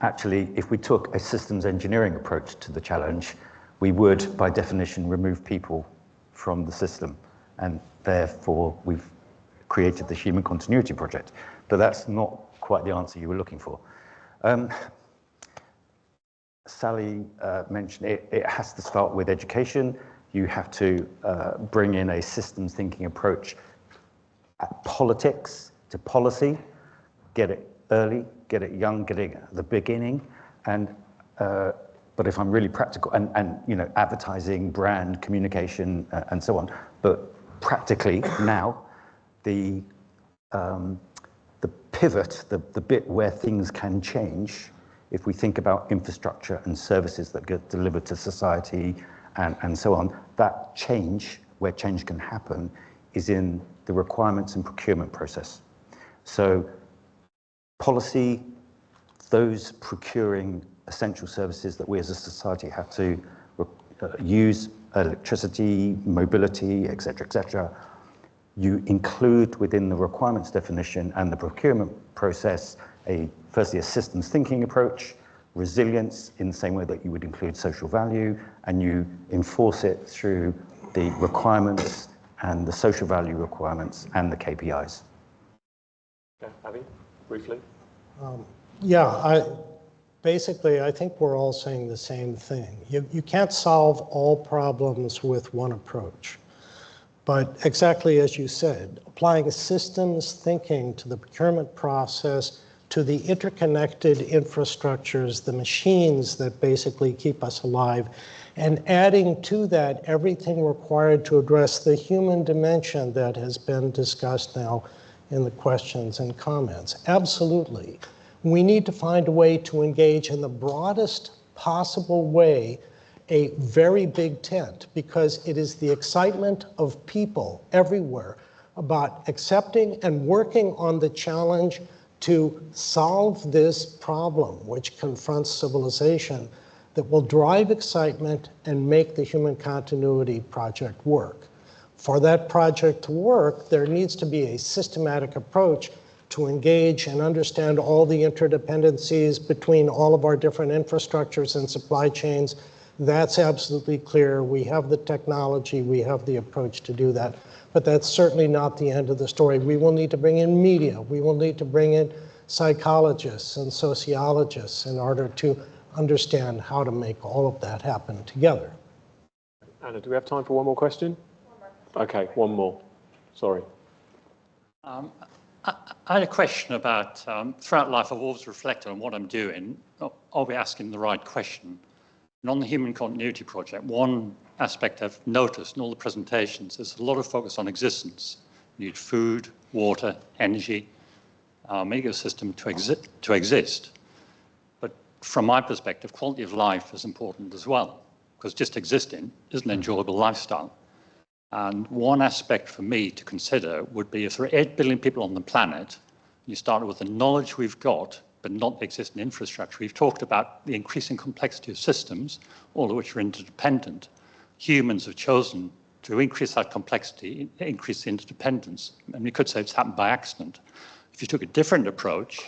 actually, if we took a systems engineering approach to the challenge, we would, by definition, remove people from the system. And therefore, we've created the Human Continuity Project. But that's not quite the answer you were looking for. Sally mentioned it has to start with education. You have to bring in a systems thinking approach at politics to policy, get it early, get it young, get it at the beginning, and but if I'm really practical, and you know, advertising, brand, communication, and so on. But practically now, the pivot, the bit where things can change, if we think about infrastructure and services that get delivered to society and so on, that change, where change can happen, is in the requirements and procurement process. So policy, those procuring essential services that we as a society have to use, electricity, mobility, et cetera, you include within the requirements definition and the procurement process firstly a systems thinking approach, resilience in the same way that you would include social value, and you enforce it through the requirements and the social value requirements and the KPIs. Okay, Avi, briefly. Basically, I think we're all saying the same thing. You can't solve all problems with one approach. But exactly as you said, applying systems thinking to the procurement process, to the interconnected infrastructures, the machines that basically keep us alive, and adding to that everything required to address the human dimension that has been discussed now in the questions and comments. Absolutely. We need to find a way to engage in the broadest possible way a very big tent, because it is the excitement of people everywhere about accepting and working on the challenge to solve this problem which confronts civilization, that will drive excitement and make the Human Continuity Project work. For that project to work, there needs to be a systematic approach to engage and understand all the interdependencies between all of our different infrastructures and supply chains. That's absolutely clear. We have the technology, we have the approach to do that. But that's certainly not the end of the story. We will need to bring in media. We will need to bring in psychologists and sociologists in order to understand how to make all of that happen together. Anna, do we have time for one more question? Okay, one more. Sorry. I had a question about, throughout life, I've always reflected on what I'm doing. Are we asking the right question? And on the Human Continuity Project, one aspect I've noticed in all the presentations is a lot of focus on existence. You need food, water, energy, ecosystem to exist. But from my perspective, quality of life is important as well, because just existing is an enjoyable lifestyle. And one aspect for me to consider would be if there are 8 billion people on the planet, you start with the knowledge we've got, but not the existing infrastructure. We've talked about the increasing complexity of systems, all of which are interdependent. Humans have chosen to increase that complexity, increase the interdependence. And we could say it's happened by accident. If you took a different approach,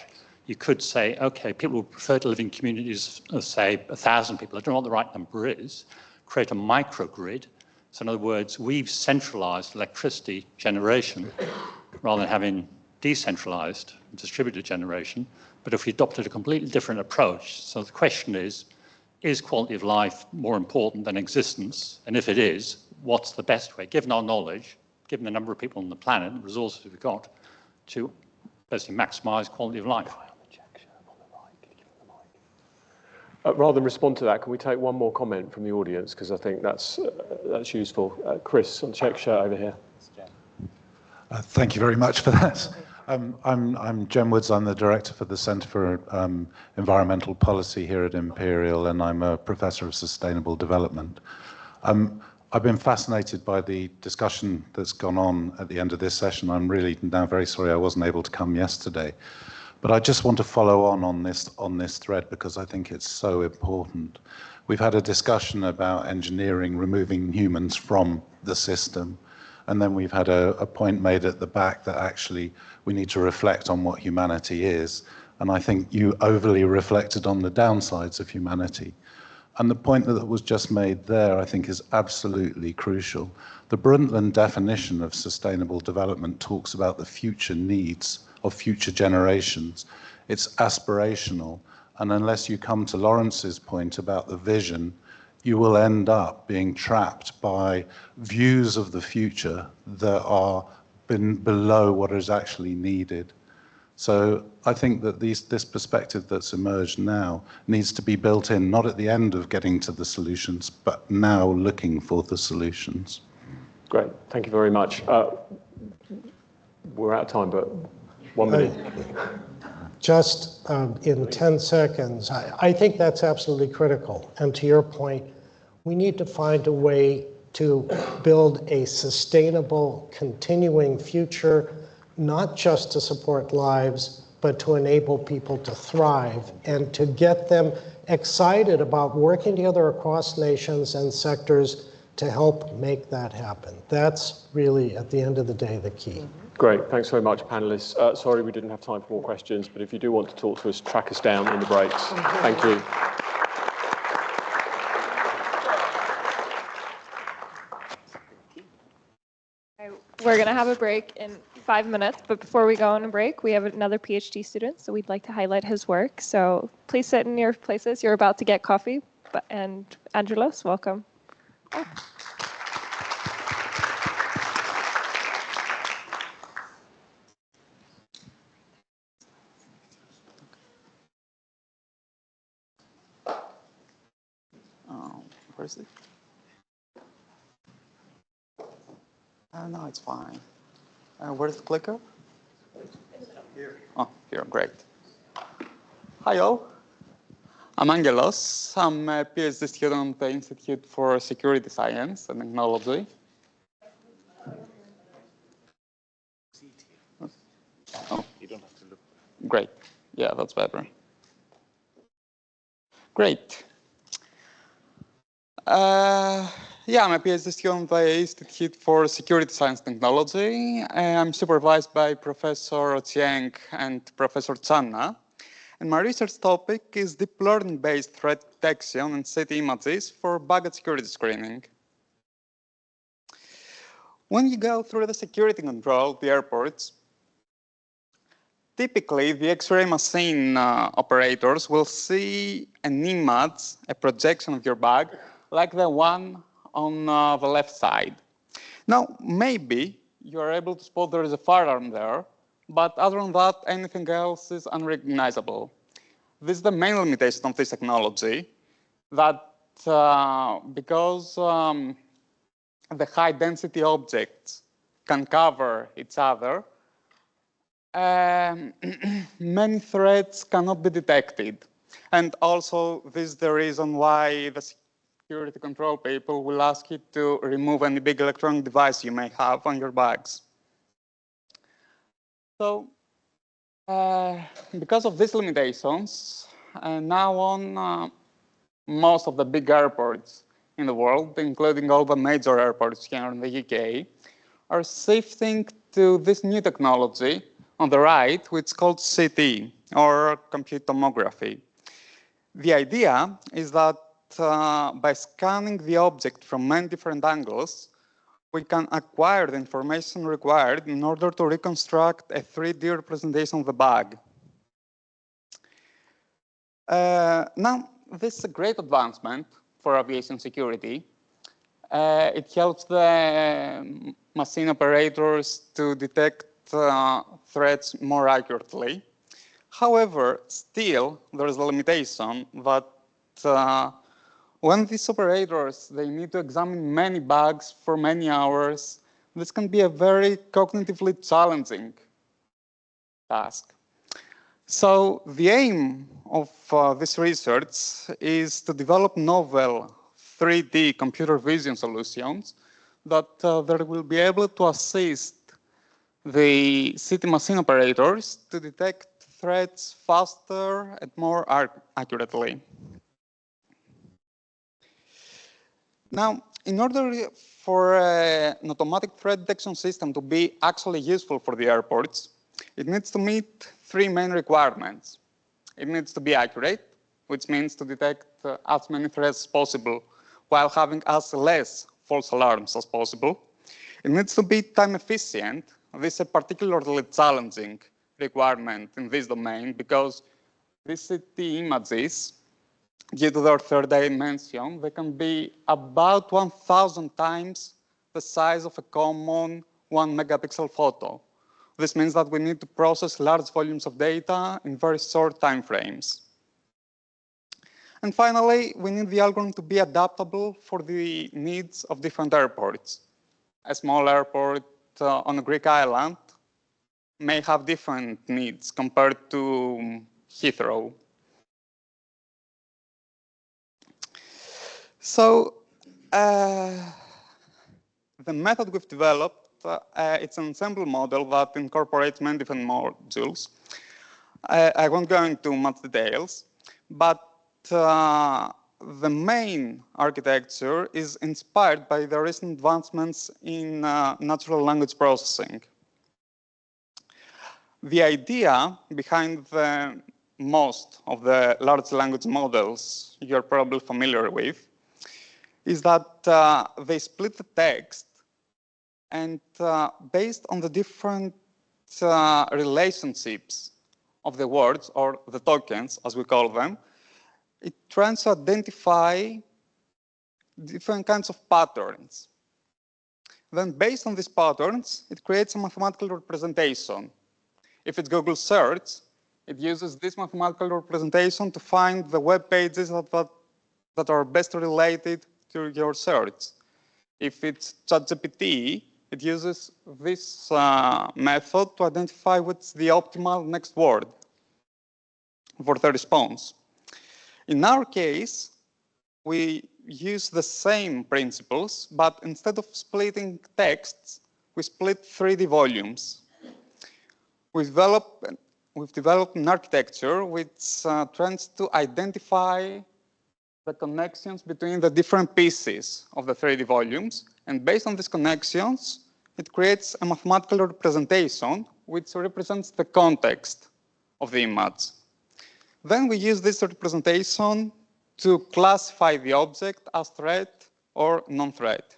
you could say, okay, people would prefer to live in communities of, say, 1,000 people. I don't know what the right number is. Create a microgrid. So in other words, we've centralized electricity generation rather than having decentralized distributed generation. But if we adopted a completely different approach, so the question is quality of life more important than existence? And if it is, what's the best way, given our knowledge, given the number of people on the planet, the resources we've got, to basically maximize quality of life? Rather than respond to that, can we take one more comment from the audience? Because I think that's useful. Chris, on the check shirt over here. Thank you very much for that. I'm Jem Woods. I'm the director for the Centre for Environmental Policy here at Imperial, and I'm a professor of sustainable development. I've been fascinated by the discussion that's gone on at the end of this session. I'm really now very sorry I wasn't able to come yesterday. But I just want to follow on this thread because I think it's so important. We've had a discussion about engineering removing humans from the system, and then we've had a point made at the back that actually we need to reflect on what humanity is. And I think you overly reflected on the downsides of humanity. And the point that was just made there, I think, is absolutely crucial. The Brundtland definition of sustainable development talks about the future needs of future generations. It's aspirational, and unless you come to Lawrence's point about the vision, you will end up being trapped by views of the future that are below what is actually needed. So I think that this perspective that's emerged now needs to be built in, not at the end of getting to the solutions, but now looking for the solutions. Great, thank you very much. We're out of time, but 1 minute. Just in 10 seconds, I think that's absolutely critical. And to your point, we need to find a way to build a sustainable, continuing future, not just to support lives, but to enable people to thrive and to get them excited about working together across nations and sectors to help make that happen. That's really, at the end of the day, the key. Great, thanks very much, panelists. Sorry we didn't have time for more questions, but if you do want to talk to us, track us down in the breaks. Thank you. We're going to have a break in 5 minutes, but before we go on a break, we have another PhD student, so we'd like to highlight his work. So please sit in your places. You're about to get coffee. And Angelos, welcome. Where is it? No, it's fine. Where's the clicker? Here. Oh, here, great. Hi all. I'm Angelos. I'm a PhD student at the Institute for Security Science and Technology. Oh, you don't have to look. Great. Yeah, that's better. Great. Yeah, I'm a PhD student at the Institute for Security Science and Technology. I'm supervised by Professor Ochieng and Professor Channa. And my research topic is deep learning-based threat detection and city images for baggage security screening. When you go through the security control of the airports, typically the X-ray machine operators will see an image, a projection of your bag, like the one on the left side. Now, maybe you are able to spot there is a firearm there, but other than that, anything else is unrecognizable. This is the main limitation of this technology, that because the high-density objects can cover each other, many threats cannot be detected. And also, this is the reason why the security control people will ask you to remove any big electronic device you may have on your bags. So, because of these limitations, now on most of the big airports in the world, including all the major airports here in the UK, are shifting to this new technology on the right, which is called CT, or computed tomography. The idea is that by scanning the object from many different angles, we can acquire the information required in order to reconstruct a 3D representation of the bag. Now, this is a great advancement for aviation security. It helps the machine operators to detect threats more accurately. However, still, there is a limitation that when these operators, they need to examine many bags for many hours, this can be a very cognitively challenging task. So the aim of this research is to develop novel 3D computer vision solutions that will be able to assist the city machine operators to detect threats faster and more accurately. Now, in order for an automatic threat detection system to be actually useful for the airports, it needs to meet three main requirements. It needs to be accurate, which means to detect as many threats as possible while having as less false alarms as possible. It needs to be time efficient. This is a particularly challenging requirement in this domain because these CT images, due to their third dimension, they can be about 1,000 times the size of a common 1 megapixel photo. This means that we need to process large volumes of data in very short time frames. And finally, we need the algorithm to be adaptable for the needs of different airports. A small airport on a Greek island may have different needs compared to Heathrow. So the method we've developed, it's an ensemble model that incorporates many different modules. I won't go into much details, but the main architecture is inspired by the recent advancements in natural language processing. The idea behind most of the large language models you're probably familiar with is that they split the text and based on the different relationships of the words, or the tokens, as we call them, it tries to identify different kinds of patterns. Then based on these patterns, it creates a mathematical representation. If it's Google search, it uses this mathematical representation to find the web pages that are best related to your search. If it's ChatGPT, it uses this method to identify what's the optimal next word for the response. In our case, we use the same principles, but instead of splitting texts, we split 3D volumes. We've developed an architecture which tries to identify the connections between the different pieces of the 3D volumes. And based on these connections, it creates a mathematical representation which represents the context of the image. Then we use this representation to classify the object as threat or non-threat.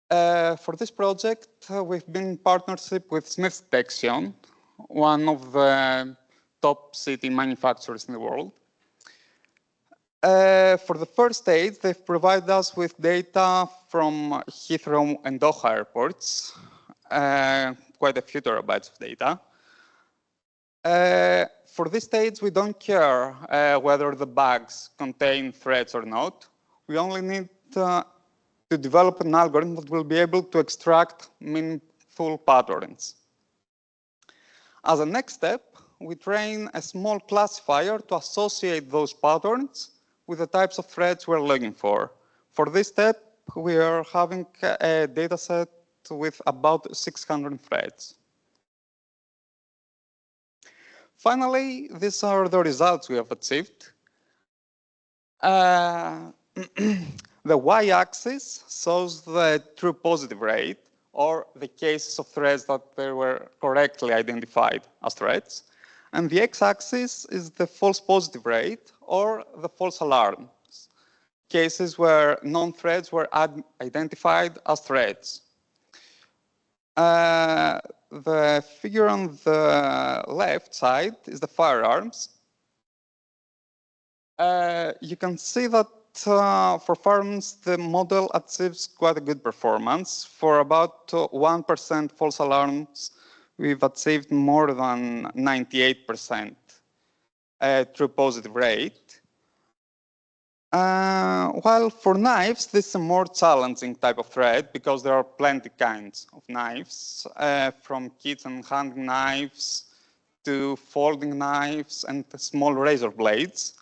For this project, we've been in partnership with Smith Detection, one of the top city manufacturers in the world. For the first stage, they've provided us with data from Heathrow and Doha airports, quite a few terabytes of data. For this stage, we don't care whether the bags contain threats or not. We only need to develop an algorithm that will be able to extract meaningful patterns. As a next step, we train a small classifier to associate those patterns with the types of threads we're looking for. For this step, we are having a data set with about 600 threads. Finally, these are the results we have achieved. The y-axis shows the true positive rate, or the cases of threads that they were correctly identified as threads. And the x-axis is the false positive rate, or the false alarms, cases where non-threads were identified as threads. The figure on the left side is the firearms. You can see that for firearms, the model achieves quite a good performance. For about 1% false alarms, we've achieved more than 98% true positive rate. While for knives, this is a more challenging type of thread because there are plenty kinds of knives, from kitchen hunting knives to folding knives and small razor blades.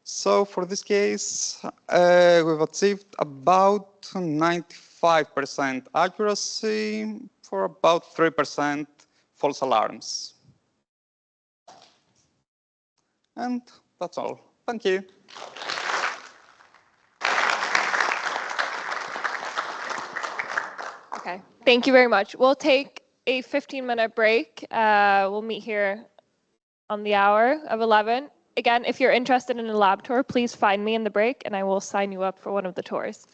So for this case, we've achieved about 95% accuracy for about 3% false alarms. And that's all. Thank you. Okay, thank you very much. We'll take a 15-minute break. We'll meet here on the hour of 11. Again, if you're interested in a lab tour, please find me in the break and I will sign you up for one of the tours.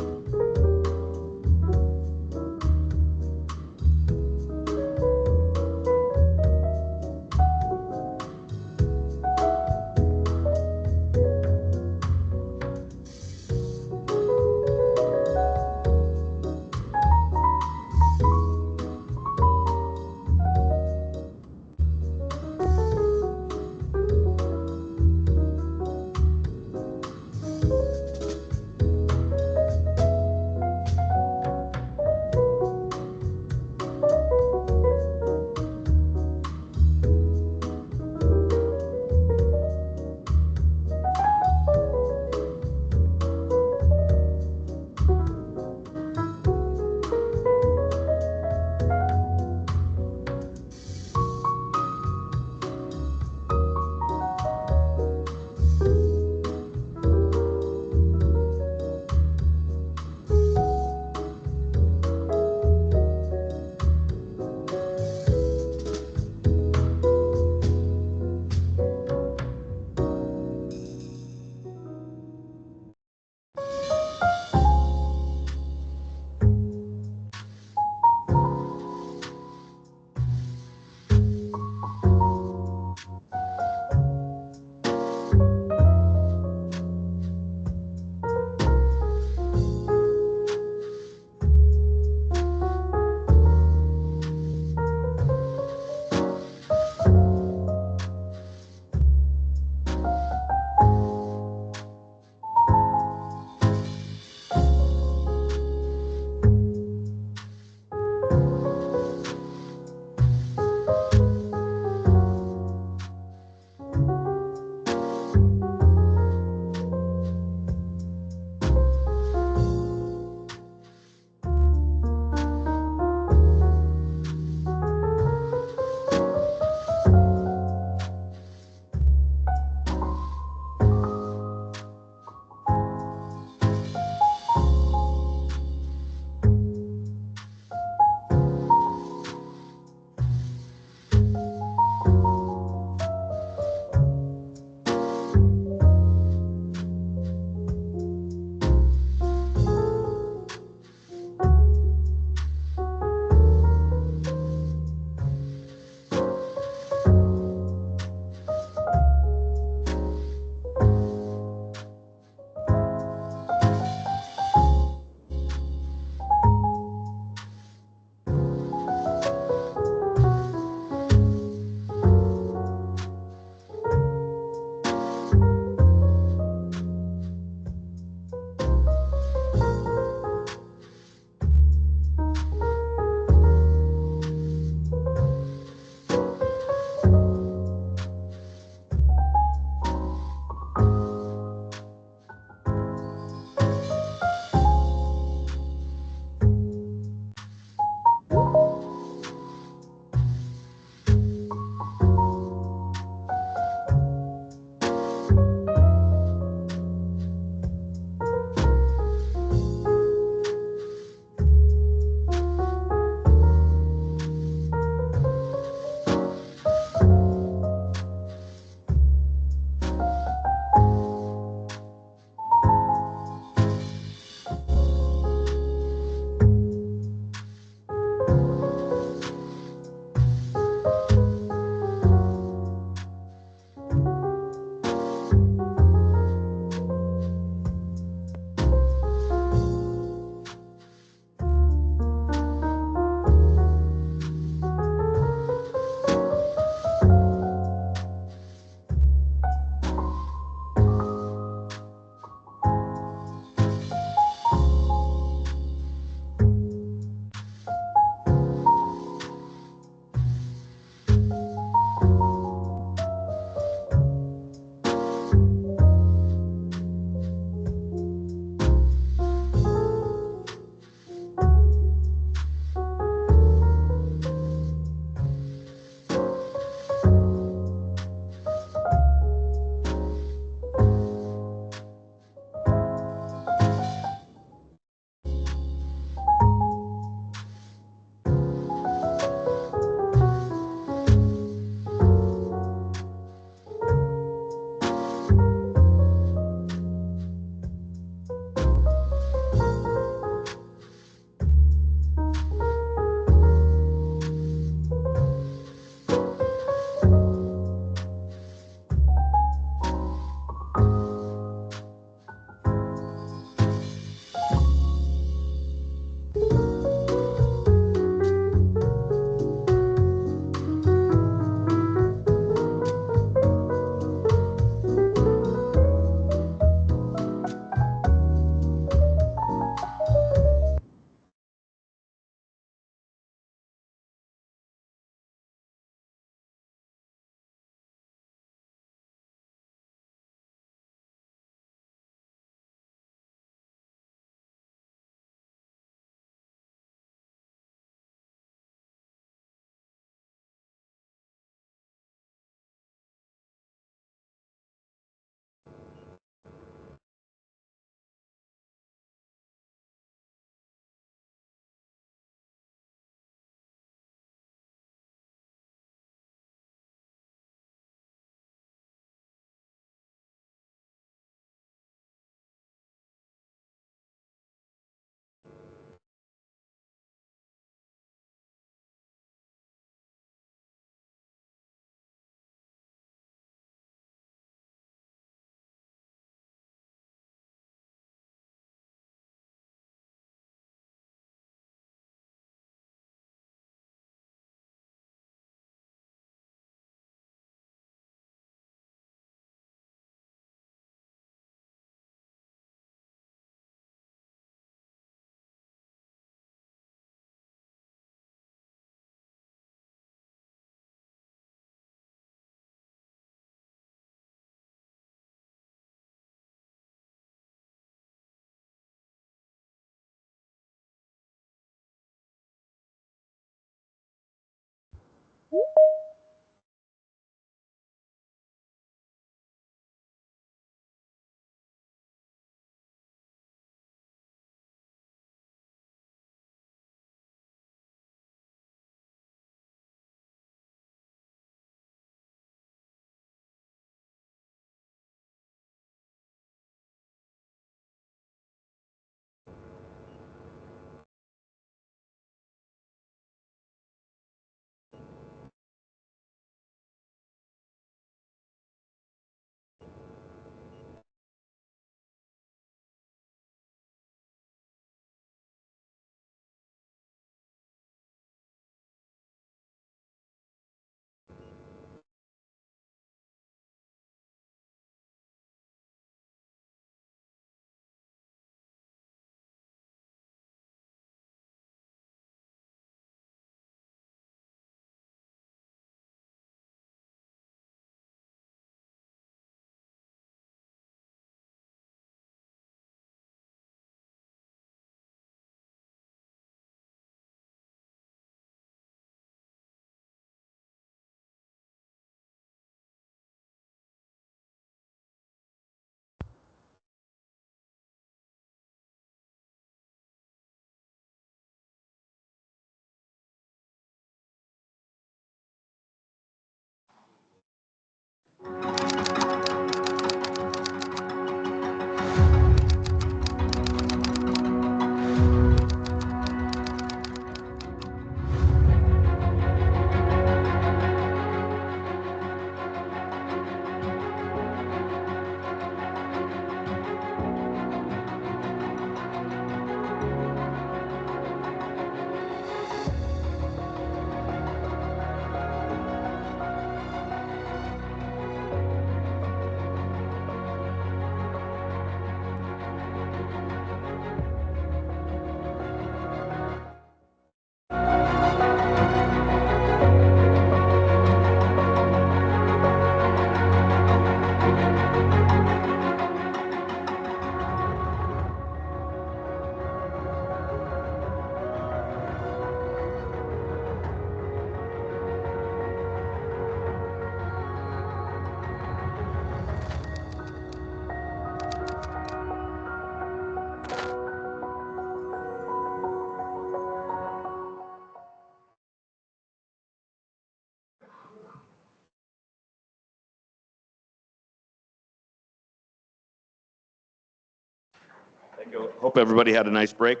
Thank you. Hope everybody had a nice break.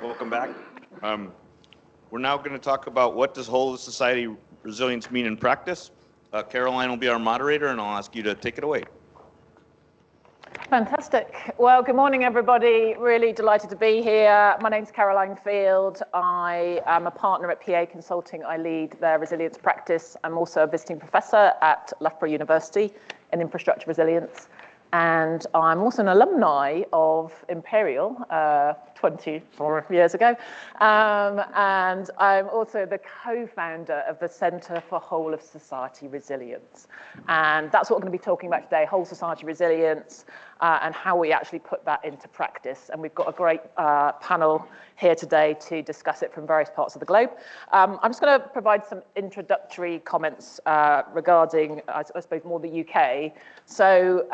Welcome back. We're now going to talk about what does whole society resilience mean in practice. Caroline will be our moderator, and I'll ask you to take it away. Fantastic. Well, good morning, everybody. Really delighted to be here. My name's Caroline Field. I am a partner at PA Consulting. I lead their resilience practice. I'm also a visiting professor at Loughborough University in infrastructure resilience. And I'm also an alumni of Imperial 24 years ago. And I'm also the co-founder of the Centre for Whole of Society Resilience. And that's what we're going to be talking about today, whole society resilience, and how we actually put that into practice. And we've got a great panel here today to discuss it from various parts of the globe. I'm just going to provide some introductory comments regarding, I suppose, more the UK. So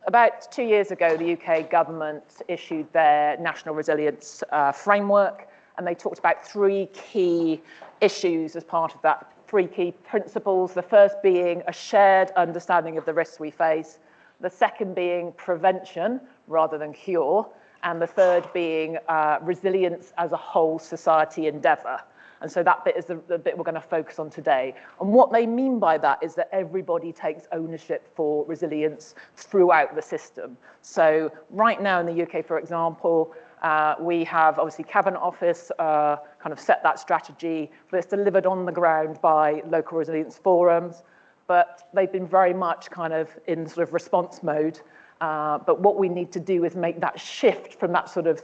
about 2 years ago, the UK government issued their National Resilience Framework, and they talked about 3 key issues as part of that, 3 key principles. The first being a shared understanding of the risks we face, the second being prevention rather than cure, and the third being resilience as a whole society endeavour. And so that bit is the bit we're going to focus on today. And what they mean by that is that everybody takes ownership for resilience throughout the system. So right now in the UK, for example, we have obviously Cabinet Office kind of set that strategy, but it's delivered on the ground by local resilience forums. But they've been very much kind of in sort of response mode. But what we need to do is make that shift from that sort of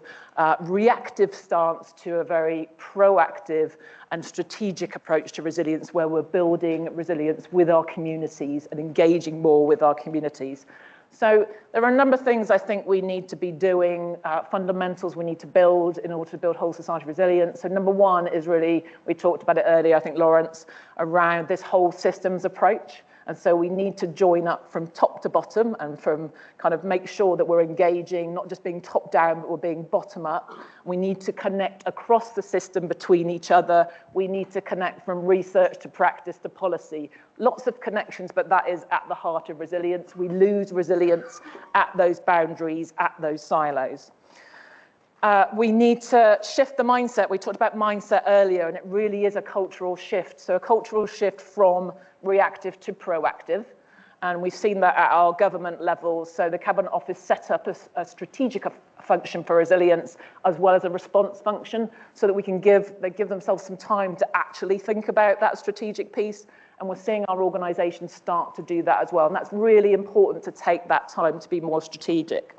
reactive stance to a very proactive and strategic approach to resilience, where we're building resilience with our communities and engaging more with our communities. So there are a number of things I think we need to be doing, fundamentals we need to build in order to build whole society resilience. So number one is really, we talked about it earlier, I think, Lawrence, around this whole systems approach. And so we need to join up from top to bottom and from kind of make sure that we're engaging, not just being top down, but we're being bottom up. We need to connect across the system between each other. We need to connect from research to practice to policy. Lots of connections, but that is at the heart of resilience. We lose resilience at those boundaries, at those silos. We need to shift the mindset. We talked about mindset earlier, and it really is a cultural shift. So a cultural shift from reactive to proactive. And we've seen that at our government levels. So the Cabinet Office set up a strategic function for resilience as well as a response function so that they give themselves some time to actually think about that strategic piece. And we're seeing our organisations start to do that as well. And that's really important to take that time to be more strategic.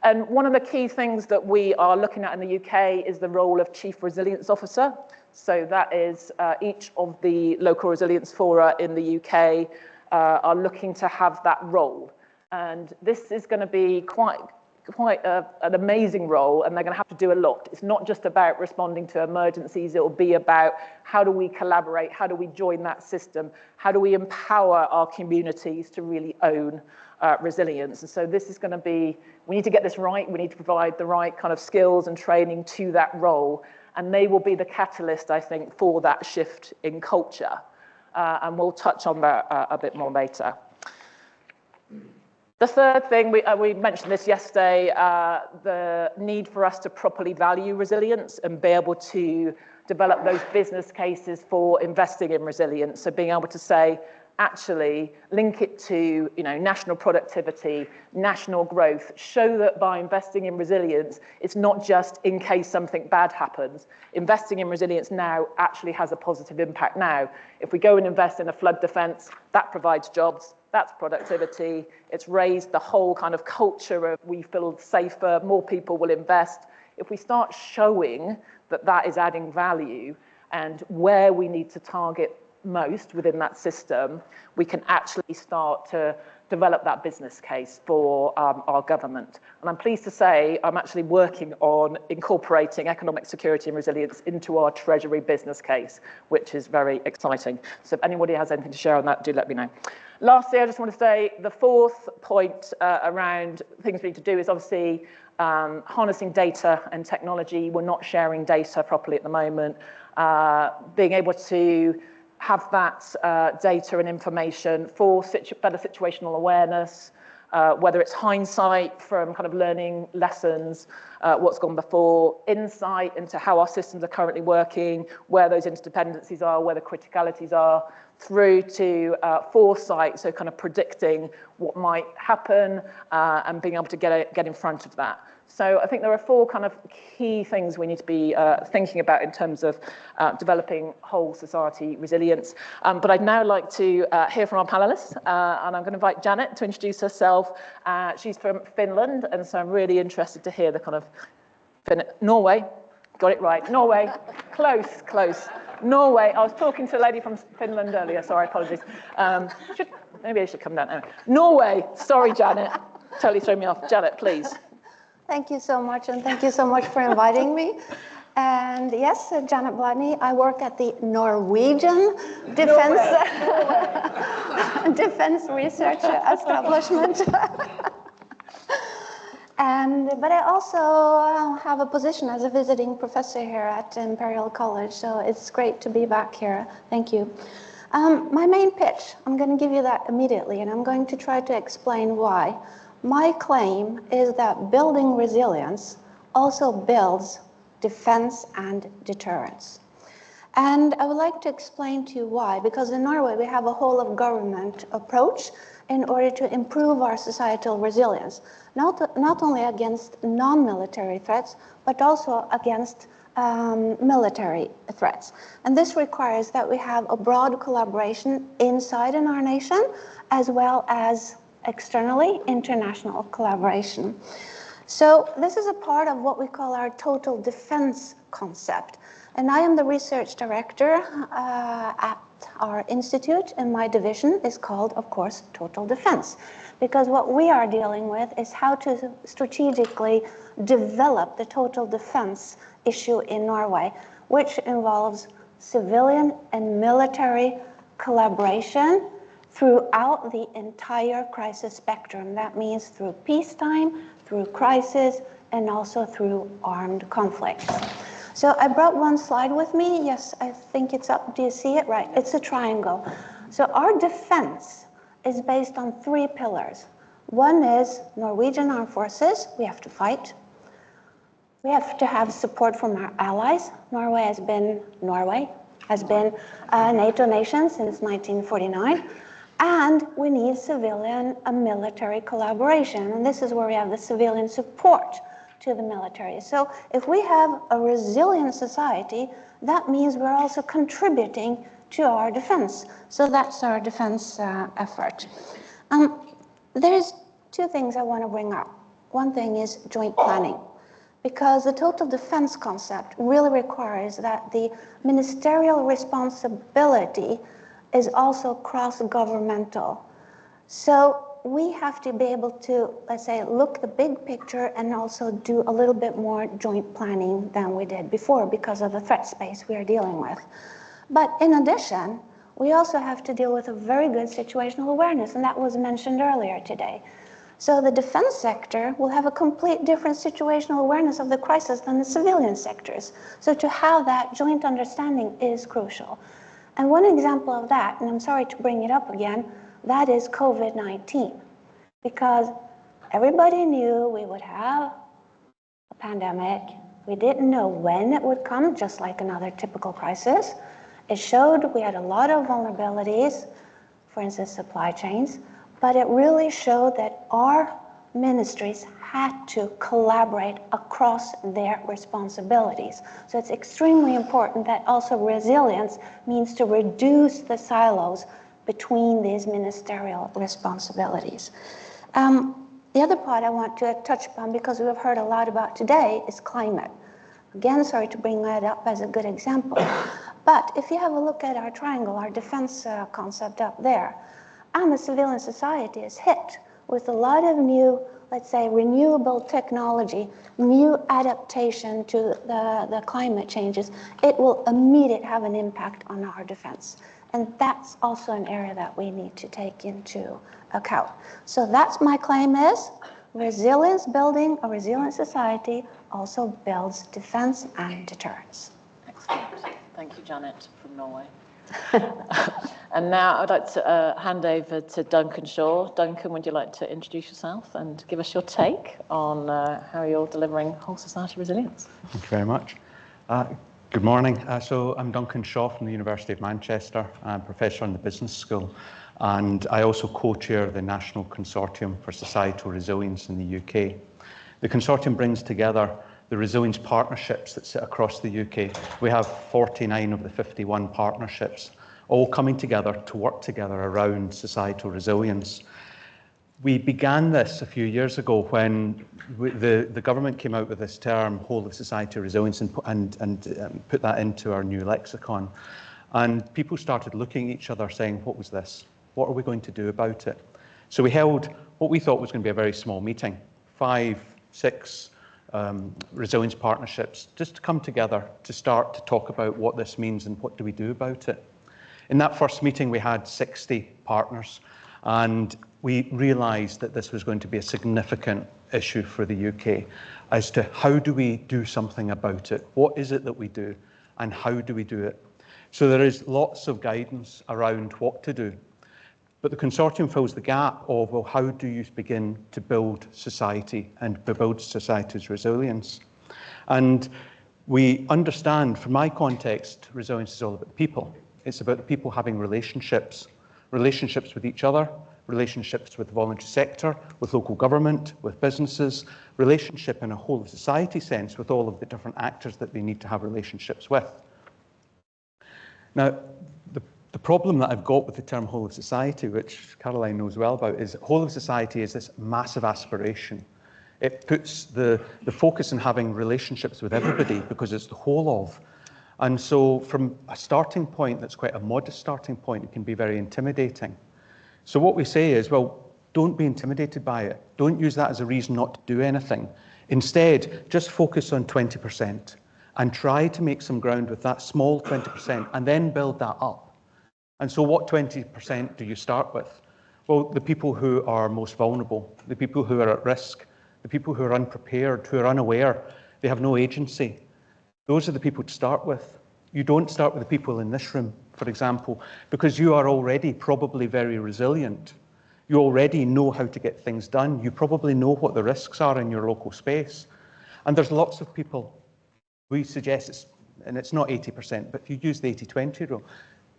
And one of the key things that we are looking at in the UK is the role of Chief Resilience Officer. So that is each of the local resilience fora in the UK are looking to have that role. And this is going to be quite an amazing role, and they're going to have to do a lot. It's not just about responding to emergencies. It will be about how do we collaborate? How do we join that system? How do we empower our communities to really own resilience? And so this is going to be, we need to get this right. We need to provide the right kind of skills and training to that role. And they will be the catalyst, I think, for that shift in culture. And we'll touch on that a bit more later. The third thing, we mentioned this yesterday, the need for us to properly value resilience and be able to develop those business cases for investing in resilience. So being able to say, actually link it to national productivity, national growth, show that by investing in resilience, it's not just in case something bad happens. Investing in resilience now actually has a positive impact now. If we go and invest in a flood defense, that provides jobs, that's productivity, it's raised the whole kind of culture of we feel safer, more people will invest. If we start showing that that is adding value and where we need to target most within that system, we can actually start to develop that business case for our government. And I'm pleased to say I'm actually working on incorporating economic security and resilience into our Treasury business case, which is very exciting. So if anybody has anything to share on that, do let me know. Lastly, I just want to say the fourth point around things we need to do is obviously harnessing data and technology. We're not sharing data properly at the moment. Being able to have that data and information for better situational awareness, whether it's hindsight from kind of learning lessons, what's gone before, insight into how our systems are currently working, where those interdependencies are, where the criticalities are, through to foresight, so kind of predicting what might happen and being able to get in front of that. So I think there are four kind of key things we need to be thinking about in terms of developing whole society resilience. But I'd now like to hear from our panelists, and I'm going to invite Janet to introduce herself. She's from Finland, and so I'm really interested to hear the kind of Norway. Got it right. Norway. Close. Norway. I was talking to a lady from Finland earlier. Sorry, apologies. Maybe I should come down. Anyway. Norway. Sorry, Janet. Totally threw me off. Janet, please. Thank you so much, and thank you so much for inviting me. And yes, Janet Bladney, I work at the Norwegian Defense Research Establishment. But I also have a position as a visiting professor here at Imperial College, so it's great to be back here. Thank you. My main pitch, I'm going to give you that immediately, and I'm going to try to explain why. My claim is that building resilience also builds defense and deterrence. And I would like to explain to you why, because in Norway we have a whole of government approach in order to improve our societal resilience, not only against non-military threats, but also against military threats. And this requires that we have a broad collaboration inside in our nation, as well as externally, international collaboration. So this is a part of what we call our total defense concept. And I am the research director our institute and my division is called, of course, Total Defense, because what we are dealing with is how to strategically develop the total defense issue in Norway, which involves civilian and military collaboration throughout the entire crisis spectrum. That means through peacetime, through crisis, and also through armed conflicts. So I brought one slide with me. Yes, I think it's up. Do you see it? Right, it's a triangle. So our defense is based on 3 pillars. One is Norwegian armed forces. We have to fight. We have to have support from our allies. Norway has been a NATO nation since 1949. And we need civilian and military collaboration. And this is where we have the civilian support to the military. So if we have a resilient society, that means we're also contributing to our defense. So that's our defense effort. There's 2 things I want to bring up. One thing is joint planning, because the total defense concept really requires that the ministerial responsibility is also cross-governmental. So we have to be able to, let's say, look the big picture and also do a little bit more joint planning than we did before because of the threat space we are dealing with. But in addition, we also have to deal with a very good situational awareness, and that was mentioned earlier today. So the defense sector will have a complete different situational awareness of the crisis than the civilian sectors. So to have that joint understanding is crucial. And one example of that, and I'm sorry to bring it up again, that is COVID-19. Because everybody knew we would have a pandemic. We didn't know when it would come, just like another typical crisis. It showed we had a lot of vulnerabilities, for instance, supply chains, but it really showed that our ministries had to collaborate across their responsibilities. So it's extremely important that also resilience means to reduce the silos between these ministerial responsibilities. The other part I want to touch upon, because we've heard a lot about today, is climate. Again, sorry to bring that up as a good example. But if you have a look at our triangle, our defense concept up there, and the civilian society is hit with a lot of new, let's say, renewable technology, new adaptation to the climate changes, it will immediately have an impact on our defense. And that's also an area that we need to take into account. So that's my claim is, resilience building a resilient society also builds defense and deterrence. Excellent. Thank you, Janet from Norway. And now I'd like to hand over to Duncan Shaw. Duncan, would you like to introduce yourself and give us your take on how you're delivering whole society resilience? Thank you very much. Good morning. So I'm Duncan Shaw from the University of Manchester. I'm Professor in the Business School, and I also co-chair the National Consortium for Societal Resilience in the UK. The consortium brings together the resilience partnerships that sit across the UK. We have 49 of the 51 partnerships, all coming together to work together around societal resilience. We began this a few years ago when the government came out with this term, whole of society resilience, and put that into our new lexicon. And people started looking at each other saying, what was this? What are we going to do about it? So we held what we thought was going to be a very small meeting, 5, 6 resilience partnerships, just to come together to start to talk about what this means and what do we do about it. In that first meeting, we had 60 partners, and we realized that this was going to be a significant issue for the UK as to how do we do something about it? What is it that we do, and how do we do it? So there is lots of guidance around what to do. But the consortium fills the gap of, well, how do you begin to build society and build society's resilience? And we understand, from my context, resilience is all about people. It's about the people having relationships with each other, relationships with the voluntary sector, with local government, with businesses, relationship in a whole of society sense with all of the different actors that they need to have relationships with. Now, the problem that I've got with the term whole of society, which Caroline knows well about, is whole of society is this massive aspiration. It puts the focus on having relationships with everybody because it's the whole of. And so from a starting point that's quite a modest starting point, it can be very intimidating. So what we say is, well, don't be intimidated by it. Don't use that as a reason not to do anything. Instead, just focus on 20% and try to make some ground with that small 20% and then build that up. And so what 20% do you start with? Well, the people who are most vulnerable, the people who are at risk, the people who are unprepared, who are unaware, they have no agency. Those are the people to start with. You don't start with the people in this room, for example, because you are already probably very resilient. You already know how to get things done. You probably know what the risks are in your local space. And there's lots of people. We suggest, and it's not 80%, but if you use the 80-20 rule,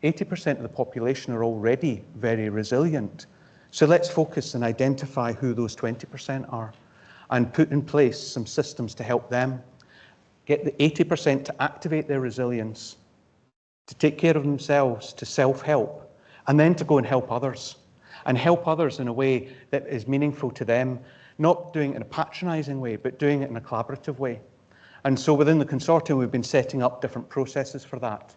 80% of the population are already very resilient. So let's focus and identify who those 20% are and put in place some systems to help them. Get the 80% to activate their resilience, to take care of themselves, to self-help, and then to go and help others. And help others in a way that is meaningful to them, not doing it in a patronizing way, but doing it in a collaborative way. And so within the consortium, we've been setting up different processes for that.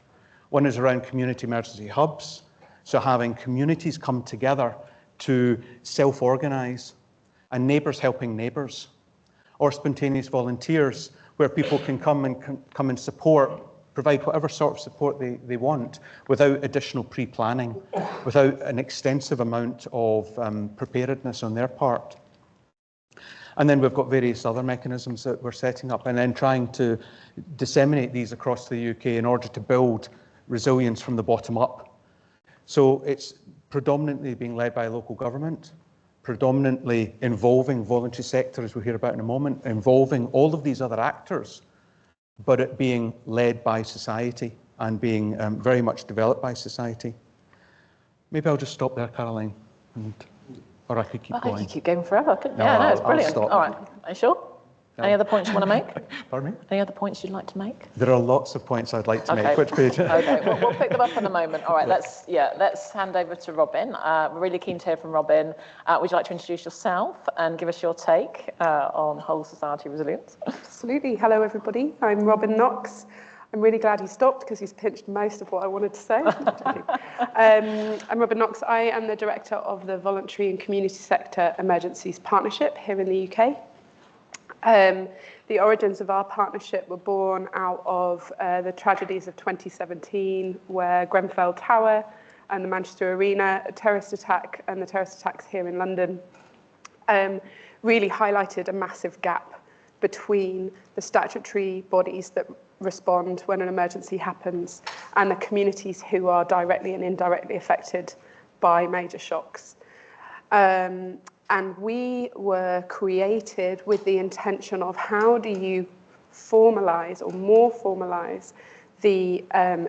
One is around community emergency hubs, so having communities come together to self-organize, and neighbours helping neighbours, or spontaneous volunteers, where people can come and support, provide whatever sort of support they want without additional pre-planning, without an extensive amount of preparedness on their part. And then we've got various other mechanisms that we're setting up and then trying to disseminate these across the UK in order to build resilience from the bottom up. So it's predominantly being led by local government, predominantly involving voluntary sector, as we'll hear about in a moment, involving all of these other actors, but it being led by society and being very much developed by society. Maybe I'll just stop there, Caroline, or I could keep going. I could keep going forever, couldn't you? No, Yeah, no, it's I'll brilliant. stop. All right, are you sure? No. Any other points you want to make? Pardon me? Any other points you'd like to make? There are lots of points I'd like to make. Which page? Okay, we'll pick them up in a moment. All right, let's hand over to Robin. We're really keen to hear from Robin. Would you like to introduce yourself and give us your take on whole society resilience? Absolutely. Hello, everybody. I'm Robin Knox. I'm really glad he stopped because he's pinched most of what I wanted to say. I'm Robin Knox. I am the director of the Voluntary and Community Sector Emergencies Partnership here in the UK. The origins of our partnership were born out of the tragedies of 2017, where Grenfell Tower and the Manchester Arena, a terrorist attack, and the terrorist attacks here in London really highlighted a massive gap between the statutory bodies that respond when an emergency happens and the communities who are directly and indirectly affected by major shocks. And we were created with the intention of how do you formalize or more formalize the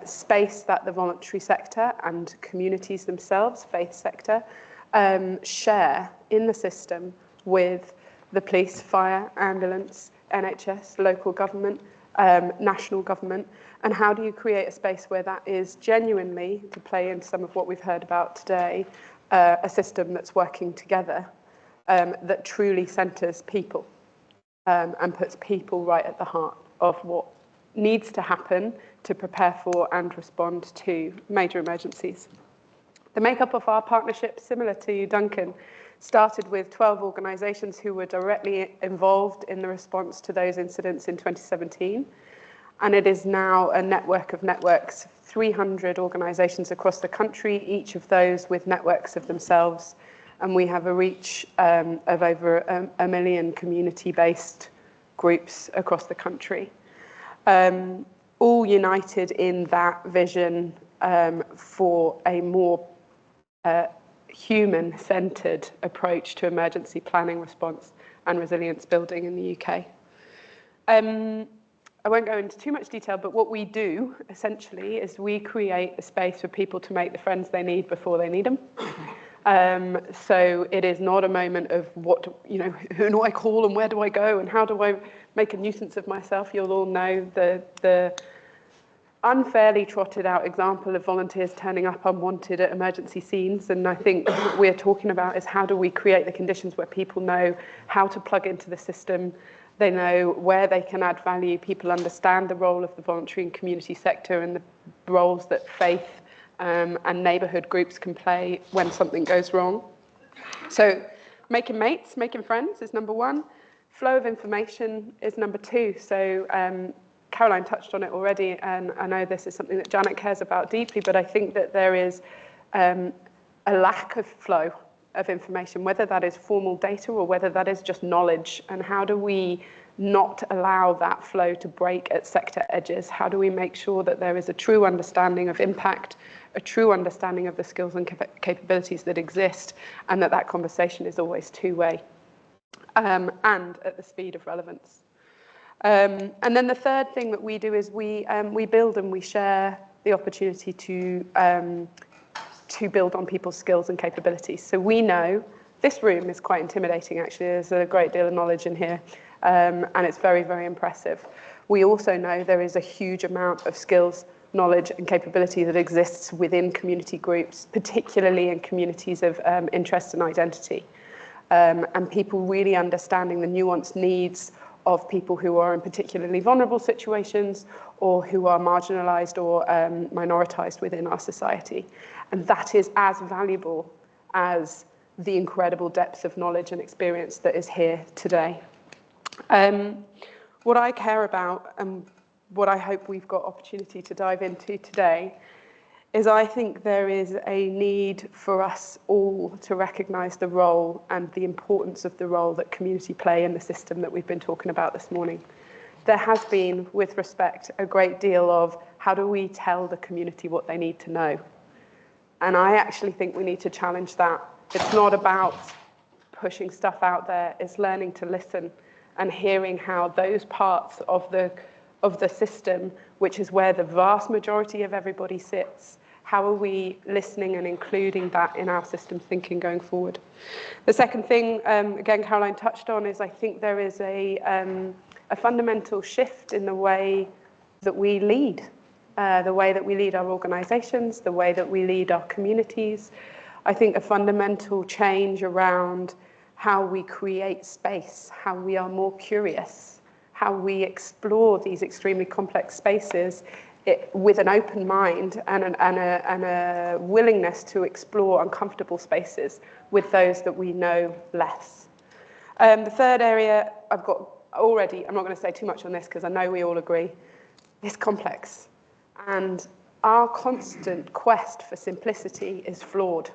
space that the voluntary sector and communities themselves, faith sector, share in the system with the police, fire, ambulance, NHS, local government, national government, and how do you create a space where that is genuinely, to play into some of what we've heard about today, a system that's working together, that truly centres people and puts people right at the heart of what needs to happen to prepare for and respond to major emergencies. The makeup of our partnership, similar to Duncan, started with 12 organisations who were directly involved in the response to those incidents in 2017. And it is now a network of networks, 300 organisations across the country, each of those with networks of themselves. And we have a reach of over a million community-based groups across the country, all united in that vision for a more human-centred approach to emergency planning, response and resilience building in the UK. I won't go into too much detail, but what we do essentially is we create a space for people to make the friends they need before they need them. So it is not a moment of who do I call and where do I go and how do I make a nuisance of myself. You'll all know the unfairly trotted out example of volunteers turning up unwanted at emergency scenes. And I think what we're talking about is how do we create the conditions where people know how to plug into the system, They know where they can add value. People understand the role of the voluntary and community sector and the roles that faith and neighbourhood groups can play when something goes wrong. So making mates, making friends is number one. Flow of information is number two. So Caroline touched on it already, and I know this is something that Janet cares about deeply, but I think that there is a lack of flow of information, whether that is formal data or whether that is just knowledge. And how do we not allow that flow to break at sector edges? How do we make sure that there is a true understanding of impact, a true understanding of the skills and capabilities that exist, and that conversation is always two-way and at the speed of relevance? And then the third thing that we do is we build and we share the opportunity to build on people's skills and capabilities. So we know this room is quite intimidating, actually. There's a great deal of knowledge in here, and it's very, very impressive. We also know there is a huge amount of skills, knowledge, and capability that exists within community groups, particularly in communities of interest and identity, and people really understanding the nuanced needs of people who are in particularly vulnerable situations or who are marginalized or minoritized within our society. And that is as valuable as the incredible depth of knowledge and experience that is here today. What I care about and what I hope we've got opportunity to dive into today is I think there is a need for us all to recognize the role and the importance of the role that community play in the system that we've been talking about this morning. There has been, with respect, a great deal of how do we tell the community what they need to know? And I actually think we need to challenge that. It's not about pushing stuff out there, it's learning to listen and hearing how those parts of the system, which is where the vast majority of everybody sits, how are we listening and including that in our system thinking going forward? The second thing, again, Caroline touched on, is I think there is a fundamental shift in the way that we lead, the way that we lead our organizations, the way that we lead our communities. I think a fundamental change around how we create space, how we are more curious, how we explore these extremely complex spaces with an open mind and a willingness to explore uncomfortable spaces with those that we know less. The third area I've got already, I'm not going to say too much on this because I know we all agree, it's complex. And our constant quest for simplicity is flawed.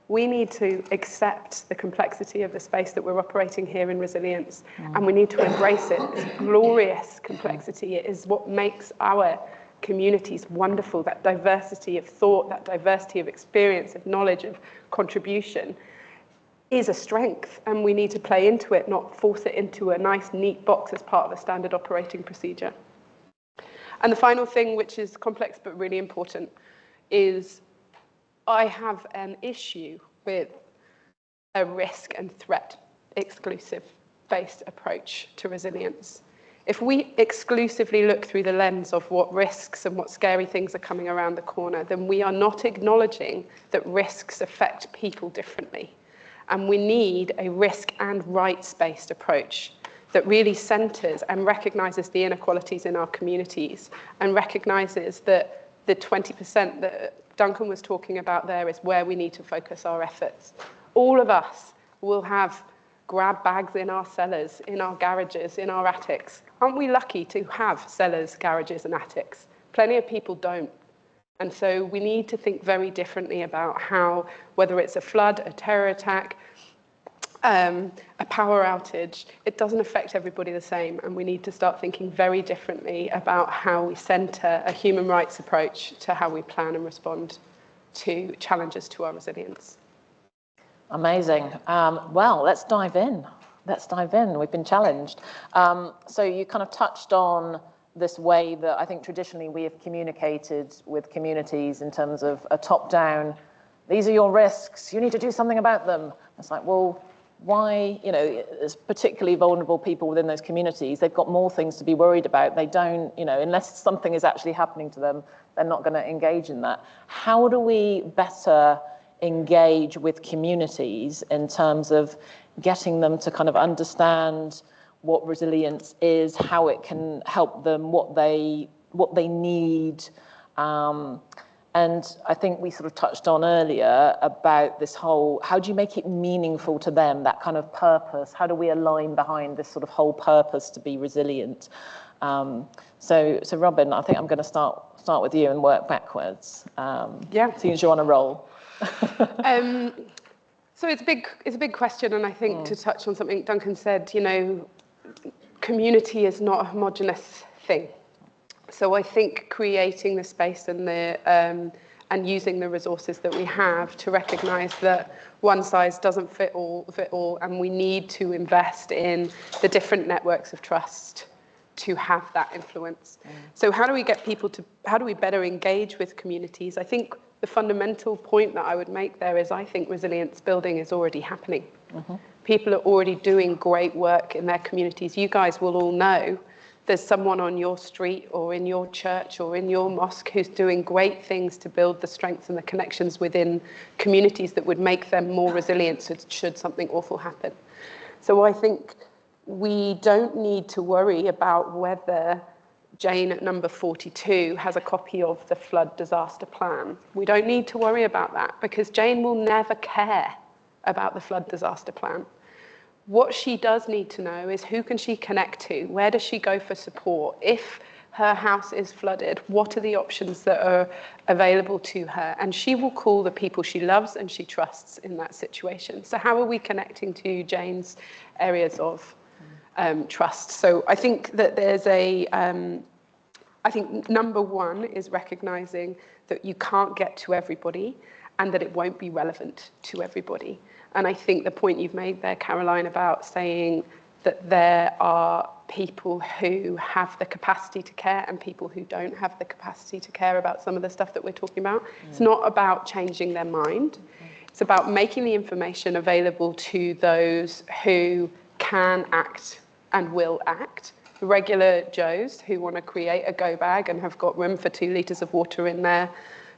We need to accept the complexity of the space that we're operating here in Resilience, and we need to embrace it. It's glorious complexity. It is what makes our communities wonderful, that diversity of thought, that diversity of experience, of knowledge, of contribution is a strength, and we need to play into it, not force it into a nice, neat box as part of a standard operating procedure. And the final thing, which is complex but really important, is I have an issue with a risk and threat exclusive-based approach to resilience. If we exclusively look through the lens of what risks and what scary things are coming around the corner, then we are not acknowledging that risks affect people differently. And we need a risk and rights-based approach that really centers and recognizes the inequalities in our communities and recognizes that the 20% that Duncan was talking about there is where we need to focus our efforts. All of us will have grab bags in our cellars, in our garages, in our attics. Aren't we lucky to have cellars, garages, and attics? Plenty of people don't. And so we need to think very differently about how, whether it's a flood, a terror attack, a power outage, it doesn't affect everybody the same, and we need to start thinking very differently about how we center a human rights approach to how we plan and respond to challenges to our resilience. Amazing. Well, let's dive in. Let's dive in. We've been challenged. So you kind of touched on this way that I think traditionally we have communicated with communities in terms of a top-down, these are your risks, you need to do something about them. It's like, well, why, there's particularly vulnerable people within those communities, they've got more things to be worried about. They don't, unless something is actually happening to them, they're not going to engage in that. How do we better engage with communities in terms of getting them to kind of understand what resilience is, how it can help them, what they need. And I think we sort of touched on earlier about this whole, how do you make it meaningful to them, that kind of purpose? How do we align behind this sort of whole purpose to be resilient? So Robin, I think I'm going to start with you and work backwards. Seeing as you're on a roll. So it's a big question, and I think to touch on something Duncan said, you know, community is not a homogenous thing. So I think creating the space and and using the resources that we have to recognise that one size doesn't fit all, and we need to invest in the different networks of trust to have that influence. So how do we get people how do we better engage with communities? I think the fundamental point that I would make there is I think resilience building is already happening. People are already doing great work in their communities. You guys will all know there's someone on your street or in your church or in your mosque who's doing great things to build the strength and the connections within communities that would make them more resilient should something awful happen. So I think we don't need to worry about whether Jane at number 42 has a copy of the flood disaster plan. We don't need to worry about that because Jane will never care about the flood disaster plan. What she does need to know is who can she connect to? Where does she go for support? If her house is flooded, what are the options that are available to her? And she will call the people she loves and she trusts in that situation. So how are we connecting to Jane's areas of trust? So I think that there's I think number one is recognizing that you can't get to everybody and that it won't be relevant to everybody. And I think the point you've made there, Caroline, about saying that there are people who have the capacity to care and people who don't have the capacity to care about some of the stuff that we're talking about. It's not about changing their mind. It's about making the information available to those who can act and will act. Regular Joes who want to create a go bag and have got room for 2 litres of water in their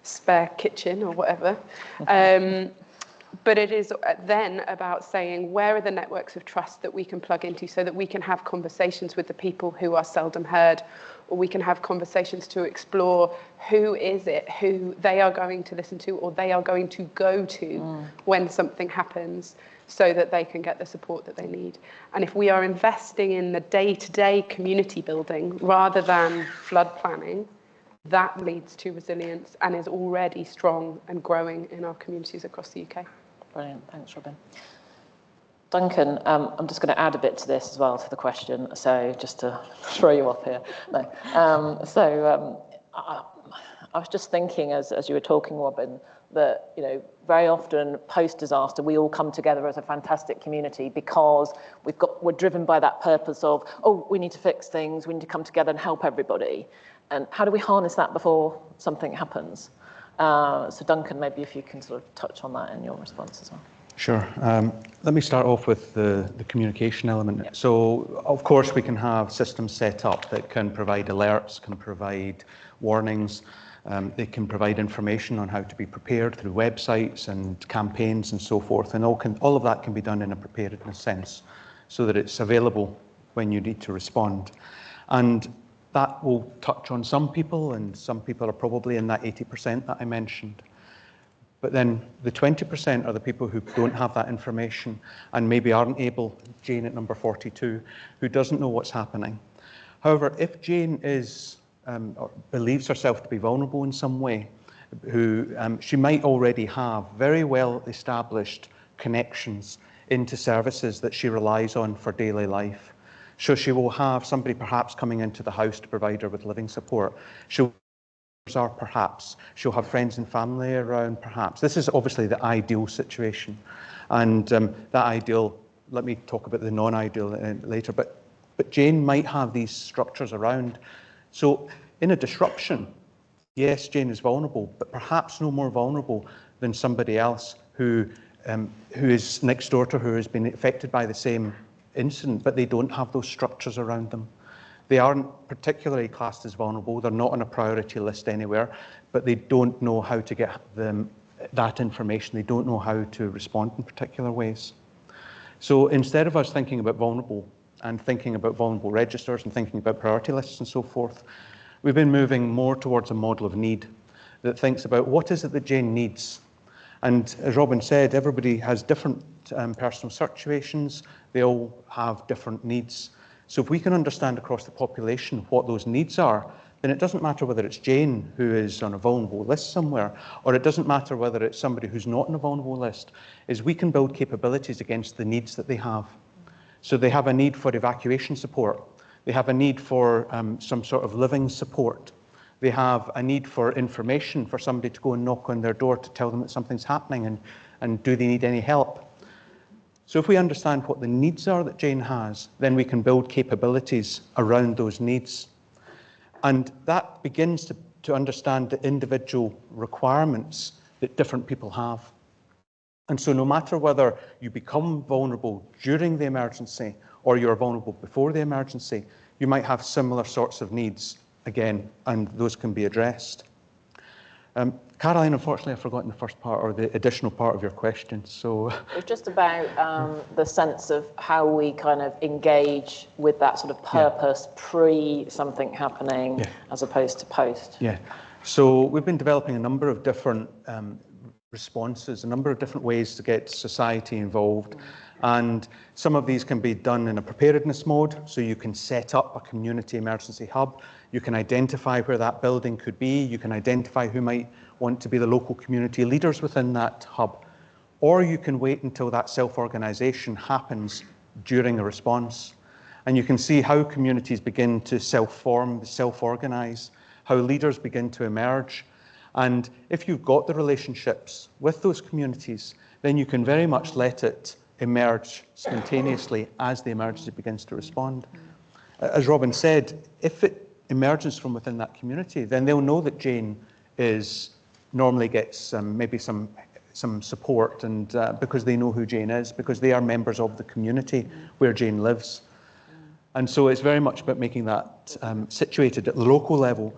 spare kitchen or whatever. But it is then about saying, where are the networks of trust that we can plug into so that we can have conversations with the people who are seldom heard, or we can have conversations to explore who is it who they are going to listen to or they are going to go to when something happens so that they can get the support that they need. And if we are investing in the day-to-day community building rather than flood planning, that leads to resilience and is already strong and growing in our communities across the UK. Brilliant, thanks Robin. Duncan, I'm just going to add a bit to this as well to the question, so just to throw you off here. No. I was just thinking as you were talking, Robin, that very often post-disaster we all come together as a fantastic community because we're driven by that purpose of, oh, we need to fix things, we need to come together and help everybody. And how do we harness that before something happens? So Duncan, maybe if you can sort of touch on that in your response as well. Sure. Let me start off with the communication element. Yep. So, of course, we can have systems set up that can provide alerts, can provide warnings. They can provide information on how to be prepared through websites and campaigns and so forth. And all of that can be done in a preparedness sense so that it's available when you need to respond. And that will touch on some people, and some people are probably in that 80% that I mentioned. But then the 20% are the people who don't have that information and maybe aren't able, Jane at number 42, who doesn't know what's happening. However, if Jane is, or believes herself to be vulnerable in some way, she might already have very well established connections into services that she relies on for daily life. So she will have somebody perhaps coming into the house to provide her with living support. She'll have friends and family around, perhaps. This is obviously the ideal situation. And that ideal, let me talk about the non-ideal later, but Jane might have these structures around. So in a disruption, yes, Jane is vulnerable, but perhaps no more vulnerable than somebody else who is next door to her, who has been affected by the same incident, but they don't have those structures around them. They aren't particularly classed as vulnerable. They're not on a priority list anywhere, but they don't know how to get that information. They don't know how to respond in particular ways. So instead of us thinking about vulnerable and thinking about vulnerable registers and thinking about priority lists and so forth, we've been moving more towards a model of need that thinks about what is it that Jane needs. And as Robin said, everybody has different personal situations. They all have different needs. So if we can understand across the population what those needs are, then it doesn't matter whether it's Jane who is on a vulnerable list somewhere, or it doesn't matter whether it's somebody who's not on a vulnerable list, is we can build capabilities against the needs that they have. So they have a need for evacuation support. They have a need for some sort of living support. They have a need for information, for somebody to go and knock on their door to tell them that something's happening and do they need any help. So if we understand what the needs are that Jane has, then we can build capabilities around those needs. And that begins to understand the individual requirements that different people have. And so no matter whether you become vulnerable during the emergency or you're vulnerable before the emergency, you might have similar sorts of needs again, and those can be addressed. Caroline, unfortunately, I've forgotten the first part or the additional part of your question. So it's just about the sense of how we kind of engage with that sort of purpose pre something happening as opposed to post. Yeah. So we've been developing a number of different responses, a number of different ways to get society involved. And some of these can be done in a preparedness mode. So you can set up a community emergency hub. You can identify where that building could be. You can identify who might want to be the local community leaders within that hub. Or you can wait until that self-organization happens during a response. And you can see how communities begin to self-form, self-organize, how leaders begin to emerge. And if you've got the relationships with those communities, then you can very much let it emerge spontaneously as the emergency begins to respond. As Robin said, if it emerges from within that community, then they'll know that Jane normally gets maybe some support, and because they know who Jane is, because they are members of the community where Jane lives. And so it's very much about making that situated at the local level,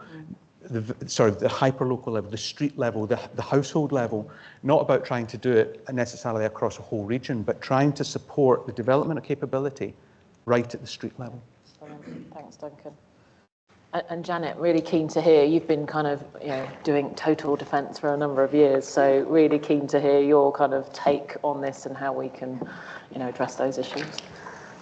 the hyper-local level, the street level, the household level, not about trying to do it necessarily across a whole region, but trying to support the development of capability right at the street level. Thanks, Duncan. And Janet, really keen to hear, you've been kind of doing total defence for a number of years, so really keen to hear your kind of take on this and how we can address those issues.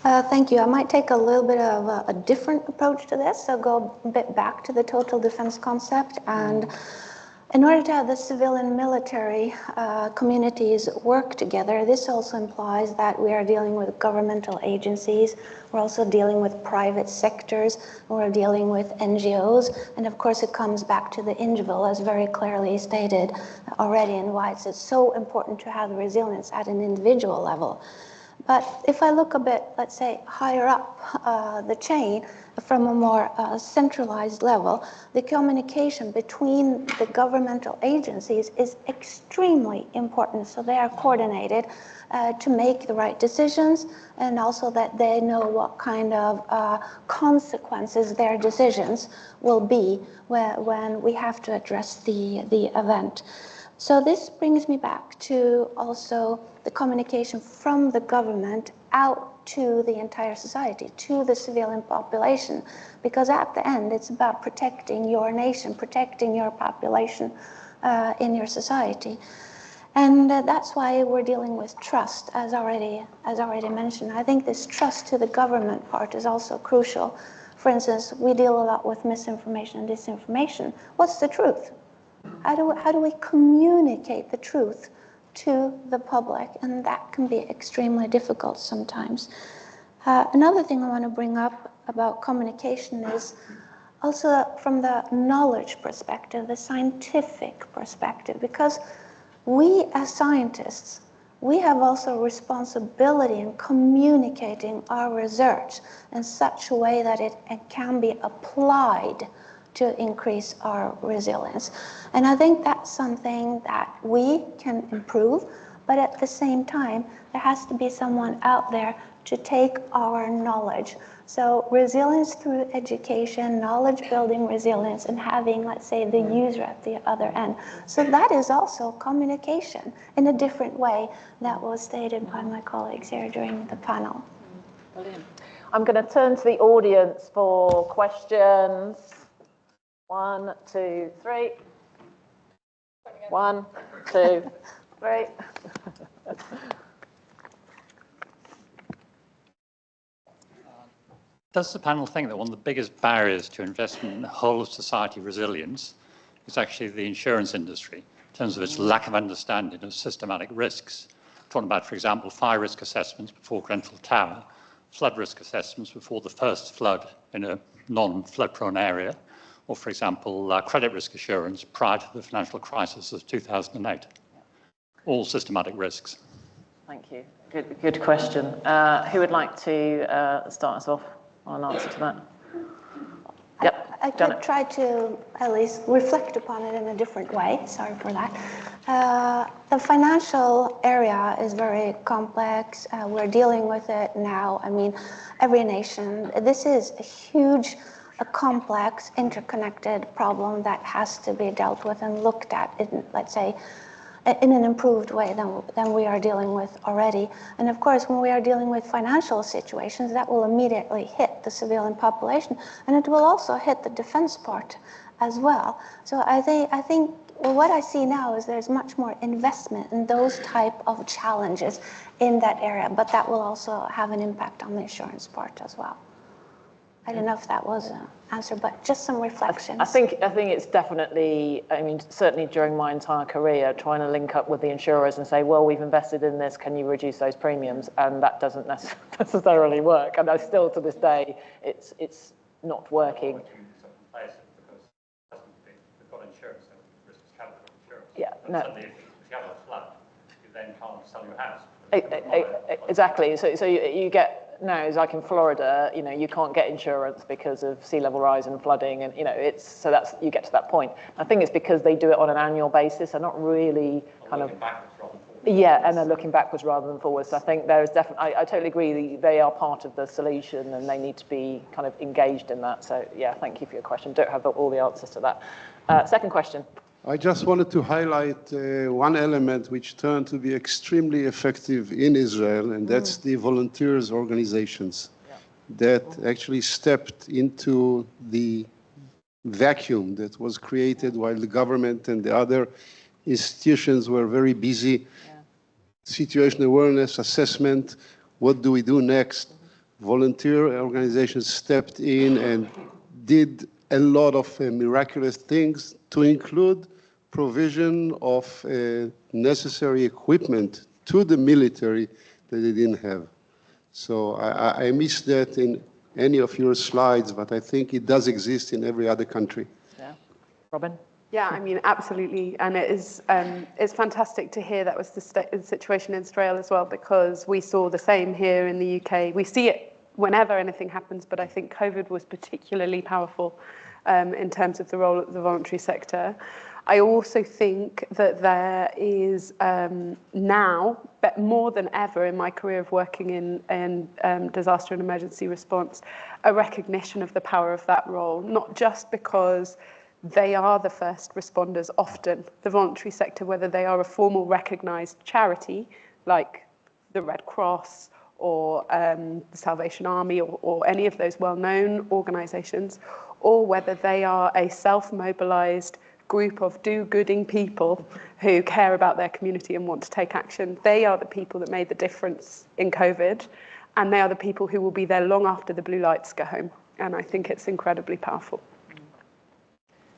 Thank you. I might take a little bit of a different approach to this, so go a bit back to the total defense concept. And in order to have the civil and military communities work together, this also implies that we are dealing with governmental agencies, we're also dealing with private sectors, we're dealing with NGOs, and of course it comes back to the individual, as very clearly stated already, and why it's so important to have the resilience at an individual level. But if I look a bit, let's say, higher up the chain, from a more centralized level, the communication between the governmental agencies is extremely important. So they are coordinated to make the right decisions, and also that they know what kind of consequences their decisions will be when we have to address the event. So this brings me back to also the communication from the government out to the entire society, to the civilian population, because at the end it's about protecting your nation, protecting your population in your society. And that's why we're dealing with trust, as already mentioned. I think this trust to the government part is also crucial. For instance, we deal a lot with misinformation and disinformation. What's the truth? How do we communicate the truth to the public? And that can be extremely difficult sometimes. Another thing I want to bring up about communication is also from the knowledge perspective, the scientific perspective, because we as scientists, we have also a responsibility in communicating our research in such a way that it can be applied to increase our resilience. And I think that's something that we can improve, but at the same time, there has to be someone out there to take our knowledge. So resilience through education, knowledge building resilience, and having, let's say, the user at the other end. So that is also communication in a different way that was stated by my colleagues here during the panel. Brilliant. I'm going to turn to the audience for questions. 1, 2, 3. 1, 2, 3. Does the panel think that one of the biggest barriers to investment in the whole of society resilience is actually the insurance industry, in terms of its lack of understanding of systematic risks? Talking about, for example, fire risk assessments before Grenfell Tower, flood risk assessments before the first flood in a non-flood prone area, or, for example, credit risk assurance prior to the financial crisis of 2008. All systematic risks. Thank you. Good question. Who would like to start us off on an answer to that? Yep. I could try to at least reflect upon it in a different way. Sorry for that. The financial area is very complex. We're dealing with it now. I mean, every nation. This is a huge, a complex, interconnected problem that has to be dealt with and looked at in, let's say, in an improved way than we are dealing with already. And of course, when we are dealing with financial situations, that will immediately hit the civilian population, and it will also hit the defense part as well. So I think well, what I see now is there's much more investment in those type of challenges in that area, but that will also have an impact on the insurance part as well. I don't know if that was an answer, but just some reflections. I think it's definitely, I mean, certainly during my entire career, trying to link up with the insurers and say, well, we've invested in this, can you reduce those premiums? And that doesn't necessarily work. And I still, to this day, it's not working. Yeah, no. If you have a flood, you then can't sell your house. Exactly. So you get now, is like in Florida, you know, you can't get insurance because of sea level rise and flooding, and you know, it's so that's you get to that point. I think it's because they do it on an annual basis. They're not really kind of and they're looking backwards rather than forwards. So I think there is definitely. I totally agree. They are part of the solution, and they need to be kind of engaged in that. So yeah, thank you for your question. Don't have all the answers to that. Second question. I just wanted to highlight one element which turned to be extremely effective in Israel, and that's the volunteers organizations that actually stepped into the vacuum that was created while the government and the other institutions were very busy. Situation awareness, assessment, what do we do next? Volunteer organizations stepped in and did a lot of miraculous things, to include provision of necessary equipment to the military that they didn't have. So I missed that in any of your slides, but I think it does exist in every other country. Yeah. Robin? Yeah, I mean, absolutely. And it is, it's fantastic to hear that was the situation in Israel as well, because we saw the same here in the UK. We see it whenever anything happens, but I think COVID was particularly powerful in terms of the role of the voluntary sector. I also think that there is now, but more than ever in my career of working in disaster and emergency response, a recognition of the power of that role, not just because they are the first responders often, the voluntary sector, whether they are a formal recognized charity like the Red Cross or the Salvation Army or any of those well-known organizations, or whether they are a self-mobilized group of do-gooding people who care about their community and want to take action. They are the people that made the difference in COVID, and they are the people who will be there long after the blue lights go home. And I think it's incredibly powerful.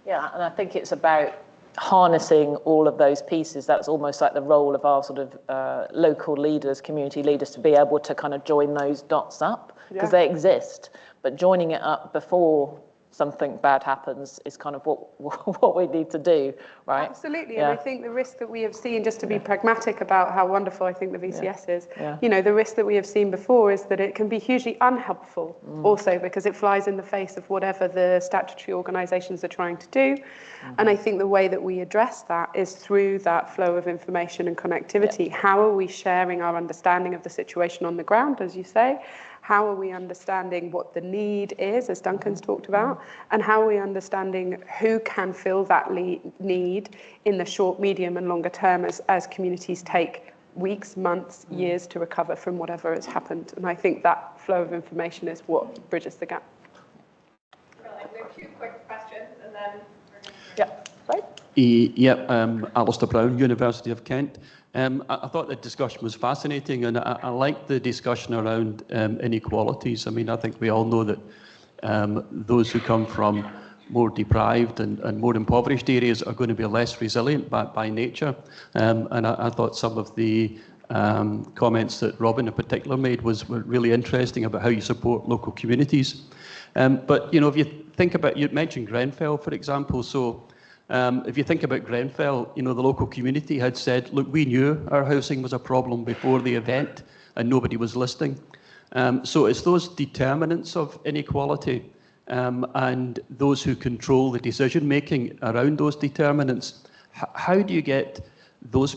Yeah, and I think it's about harnessing all of those pieces. That's almost like the role of our sort of local leaders, community leaders, to be able to kind of join those dots up, because they exist. But joining it up before something bad happens is kind of what we need to do, right? Absolutely, and I think the risk that we have seen, just to be pragmatic about how wonderful I think the VCS is, you know, the risk that we have seen before is that it can be hugely unhelpful also, because it flies in the face of whatever the statutory organisations are trying to do. And I think the way that we address that is through that flow of information and connectivity. How are we sharing our understanding of the situation on the ground, as you say? How are we understanding what the need is, as Duncan's talked about, and how are we understanding who can fill that need in the short, medium, and longer term as communities take weeks, months, years to recover from whatever has happened. And I think that flow of information is what bridges the gap. We have 2 quick questions, and then Alistair Brown, University of Kent. I thought the discussion was fascinating, and I liked the discussion around inequalities. I mean, I think we all know that those who come from more deprived and more impoverished areas are going to be less resilient by nature. And I thought some of the comments that Robin in particular made were really interesting about how you support local communities. But, you know, if you think about, you mentioned Grenfell, for example, so if you think about Grenfell, you know, the local community had said, look, we knew our housing was a problem before the event and nobody was listening. So it's those determinants of inequality and those who control the decision-making around those determinants. How do you get those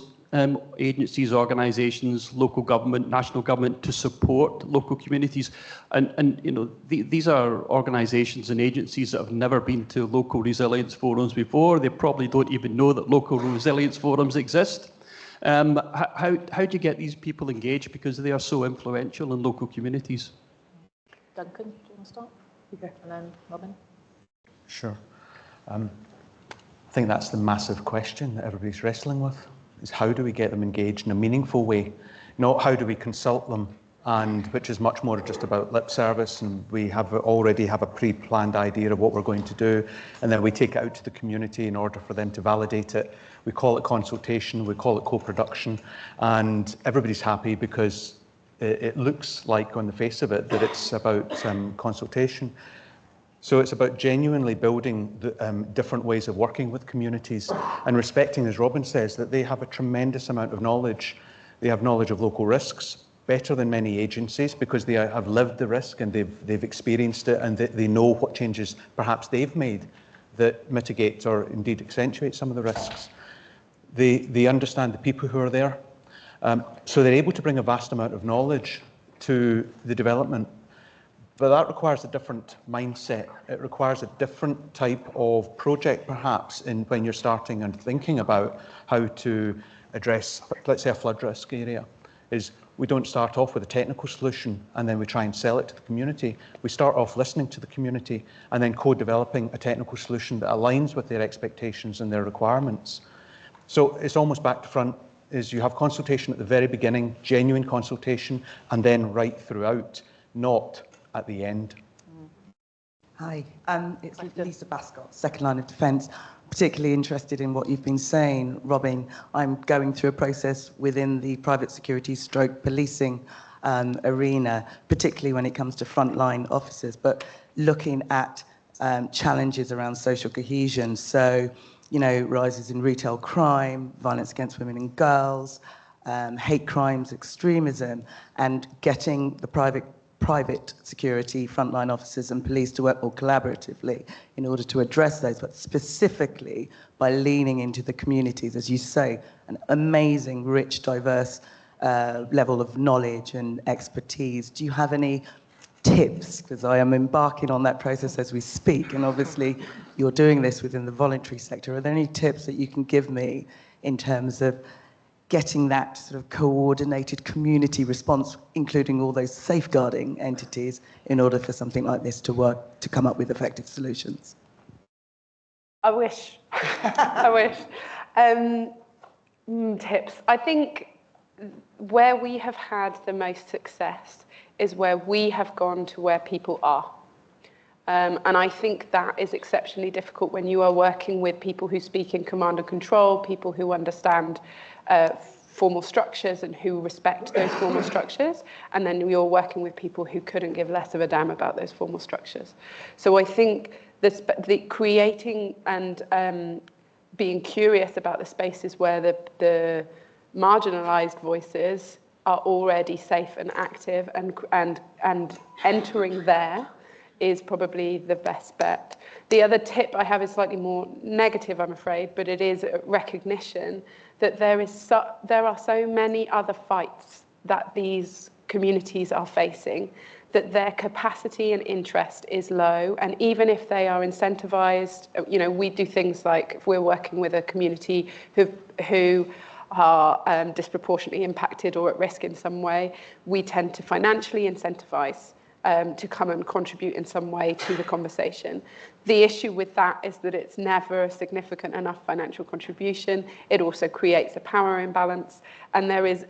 agencies, organisations, local government, national government to support local communities? And you know, these are organisations and agencies that have never been to local resilience forums before. They probably don't even know that local resilience forums exist. How do you get these people engaged, because they are so influential in local communities? Duncan, do you want to start? Okay. And then Robin? Sure. I think that's the massive question that everybody's wrestling with, is how do we get them engaged in a meaningful way? Not how do we consult them, and which is much more just about lip service, and we already have a pre-planned idea of what we're going to do, and then we take it out to the community in order for them to validate it. We call it consultation, we call it co-production, and everybody's happy because it looks like on the face of it that it's about consultation. So it's about genuinely building different ways of working with communities and respecting, as Robin says, that they have a tremendous amount of knowledge. They have knowledge of local risks, better than many agencies, because they have lived the risk and they've experienced it, and they know what changes perhaps they've made that mitigate or indeed accentuate some of the risks. They understand the people who are there. So they're able to bring a vast amount of knowledge to the development. But that requires a different mindset. It requires a different type of project, perhaps, when you're starting and thinking about how to address, let's say, a flood risk area. Is we don't start off with a technical solution and then we try and sell it to the community. We start off listening to the community and then co-developing a technical solution that aligns with their expectations and their requirements. So it's almost back to front. Is you have consultation at the very beginning, genuine consultation, and then right throughout, not at the end. Hi, it's Lisa Bascott, second line of defence. Particularly interested in what you've been saying, Robin. I'm going through a process within the private security stroke policing arena, particularly when it comes to frontline officers, but looking at challenges around social cohesion. So, you know, rises in retail crime, violence against women and girls, hate crimes, extremism, and getting the private security frontline officers and police to work more collaboratively in order to address those, but specifically by leaning into the communities, as you say, an amazing, rich, diverse level of knowledge and expertise. Do you have any tips? Because I am embarking on that process as we speak, and obviously you're doing this within the voluntary sector. Are there any tips that you can give me in terms of getting that sort of coordinated community response, including all those safeguarding entities, in order for something like this to work, to come up with effective solutions? I wish. I wish. Tips. I think where we have had the most success is where we have gone to where people are. And I think that is exceptionally difficult when you are working with people who speak in command and control, people who understand formal structures and who respect those formal structures, and then you're working with people who couldn't give less of a damn about those formal structures. So I think the creating and being curious about the spaces where the marginalized voices are already safe and active and entering there is probably the best bet. The other tip I have is slightly more negative, I'm afraid, but it is a recognition that there are so many other fights that these communities are facing, that their capacity and interest is low. And even if they are incentivized, you know, we do things like if we're working with a community who are disproportionately impacted or at risk in some way, we tend to financially incentivize to come and contribute in some way to the conversation. The issue with that is that it's never a significant enough financial contribution. It also creates a power imbalance. And there is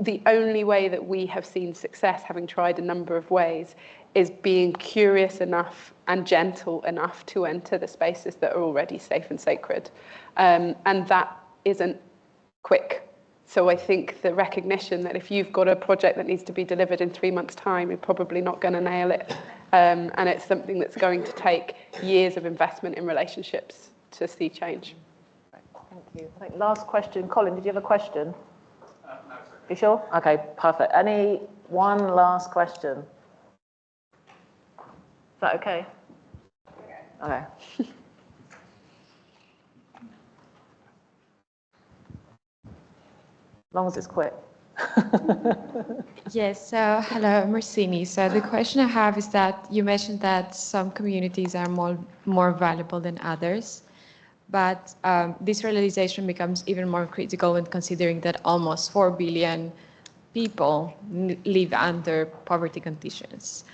the only way that we have seen success, having tried a number of ways, is being curious enough and gentle enough to enter the spaces that are already safe and sacred. And that isn't quick. So I think the recognition that if you've got a project that needs to be delivered in 3 months' time, you're probably not going to nail it. And it's something that's going to take years of investment in relationships to see change. Thank you. I think last question. Colin, did you have a question? No, sir. You sure? Okay, perfect. One last question? Is that okay? Okay. As long as it's quick. Yes, so hello, Mercini. So the question I have is that you mentioned that some communities are more valuable than others, but this realization becomes even more critical when considering that almost 4 billion people live under poverty conditions.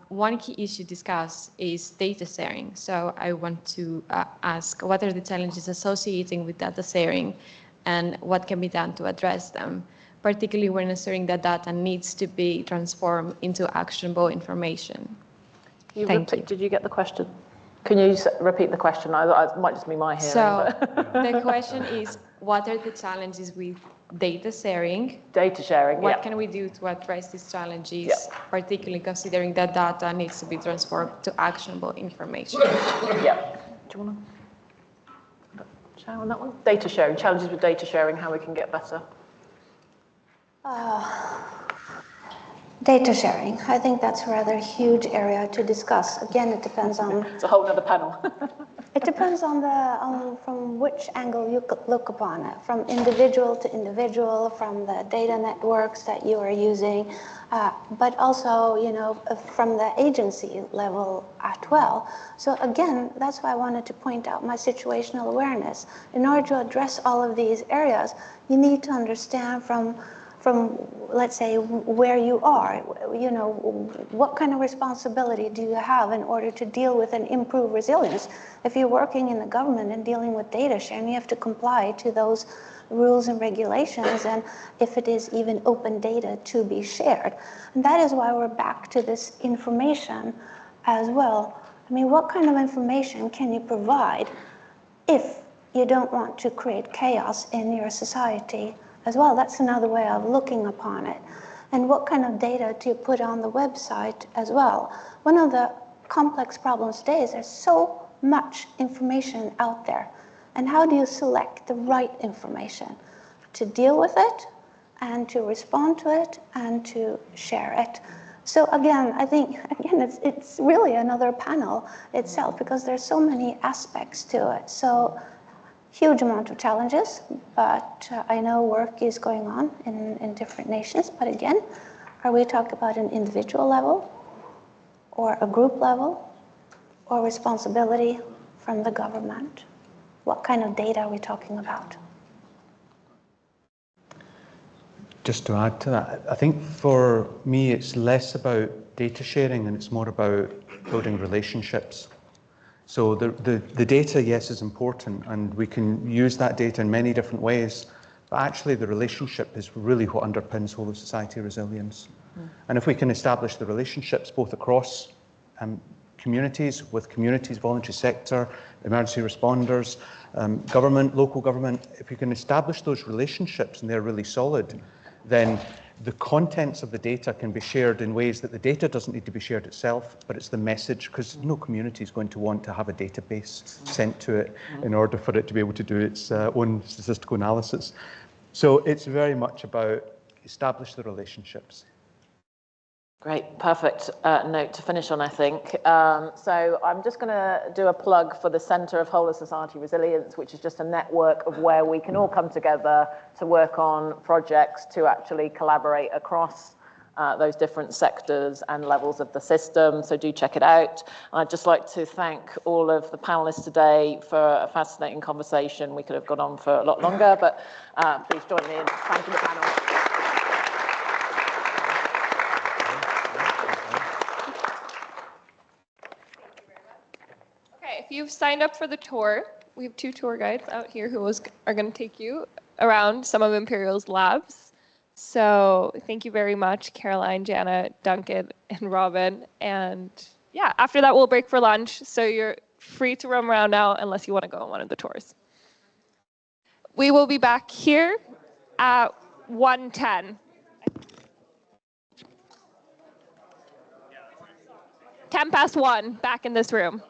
One key issue discussed is data sharing. So I want to ask, what are the challenges associating with data sharing and what can be done to address them, particularly when ensuring that data needs to be transformed into actionable information? Thank you. Did you get the question? Can you repeat the question? It might just be my hearing. So the question is, what are the challenges with data sharing? Data sharing, What can we do to address these challenges, particularly considering that data needs to be transformed to actionable information? Yeah. Do you want to share on that one? Data sharing, challenges with data sharing, how we can get better. Data sharing, I think that's a rather huge area to discuss. Again, it depends on... It's a whole other panel. It depends on from which angle you look upon it, from individual to individual, from the data networks that you are using, but also, from the agency level as well. So again, that's why I wanted to point out my situational awareness. In order to address all of these areas, you need to understand from let's say, where you are, what kind of responsibility do you have in order to deal with and improve resilience? If you're working in the government and dealing with data sharing, you have to comply to those rules and regulations, and if it is even open data to be shared. And that is why we're back to this information as well. I mean, what kind of information can you provide if you don't want to create chaos in your society as well? That's another way of looking upon it. And what kind of data do you put on the website as well? One of the complex problems today is there's so much information out there. And how do you select the right information to deal with it and to respond to it and to share it? So again, I think, it's really another panel itself because there's so many aspects to it. So huge amount of challenges, but I know work is going on in different nations. But again, are we talking about an individual level or a group level or responsibility from the government? What kind of data are we talking about? Just to add to that, I think for me it's less about data sharing and it's more about building relationships. So the data, yes, is important and we can use that data in many different ways, but actually the relationship is really what underpins whole of society resilience. And if we can establish the relationships both across communities, with communities, voluntary sector, emergency responders, government, local government, if we can establish those relationships and they're really solid, then the contents of the data can be shared in ways that the data doesn't need to be shared itself, but it's the message, because no community is going to want to have a database sent to it in order for it to be able to do its own statistical analysis. So it's very much about establish the relationships. Great, perfect note to finish on, I think. So I'm just going to do a plug for the Centre of Whole of Society Resilience, which is just a network of where we can all come together to work on projects to actually collaborate across those different sectors and levels of the system, so do check it out. I'd just like to thank all of the panelists today for a fascinating conversation. We could have gone on for a lot longer, but please join me in thanking the panel. Okay, if you've signed up for the tour, we have 2 tour guides out here who are going to take you around some of Imperial's labs. So thank you very much, Caroline, Jana, Duncan, and Robin. And yeah, after that, we'll break for lunch. So you're free to roam around now unless you want to go on one of the tours. We will be back here at 1:10. 1:10, back in this room.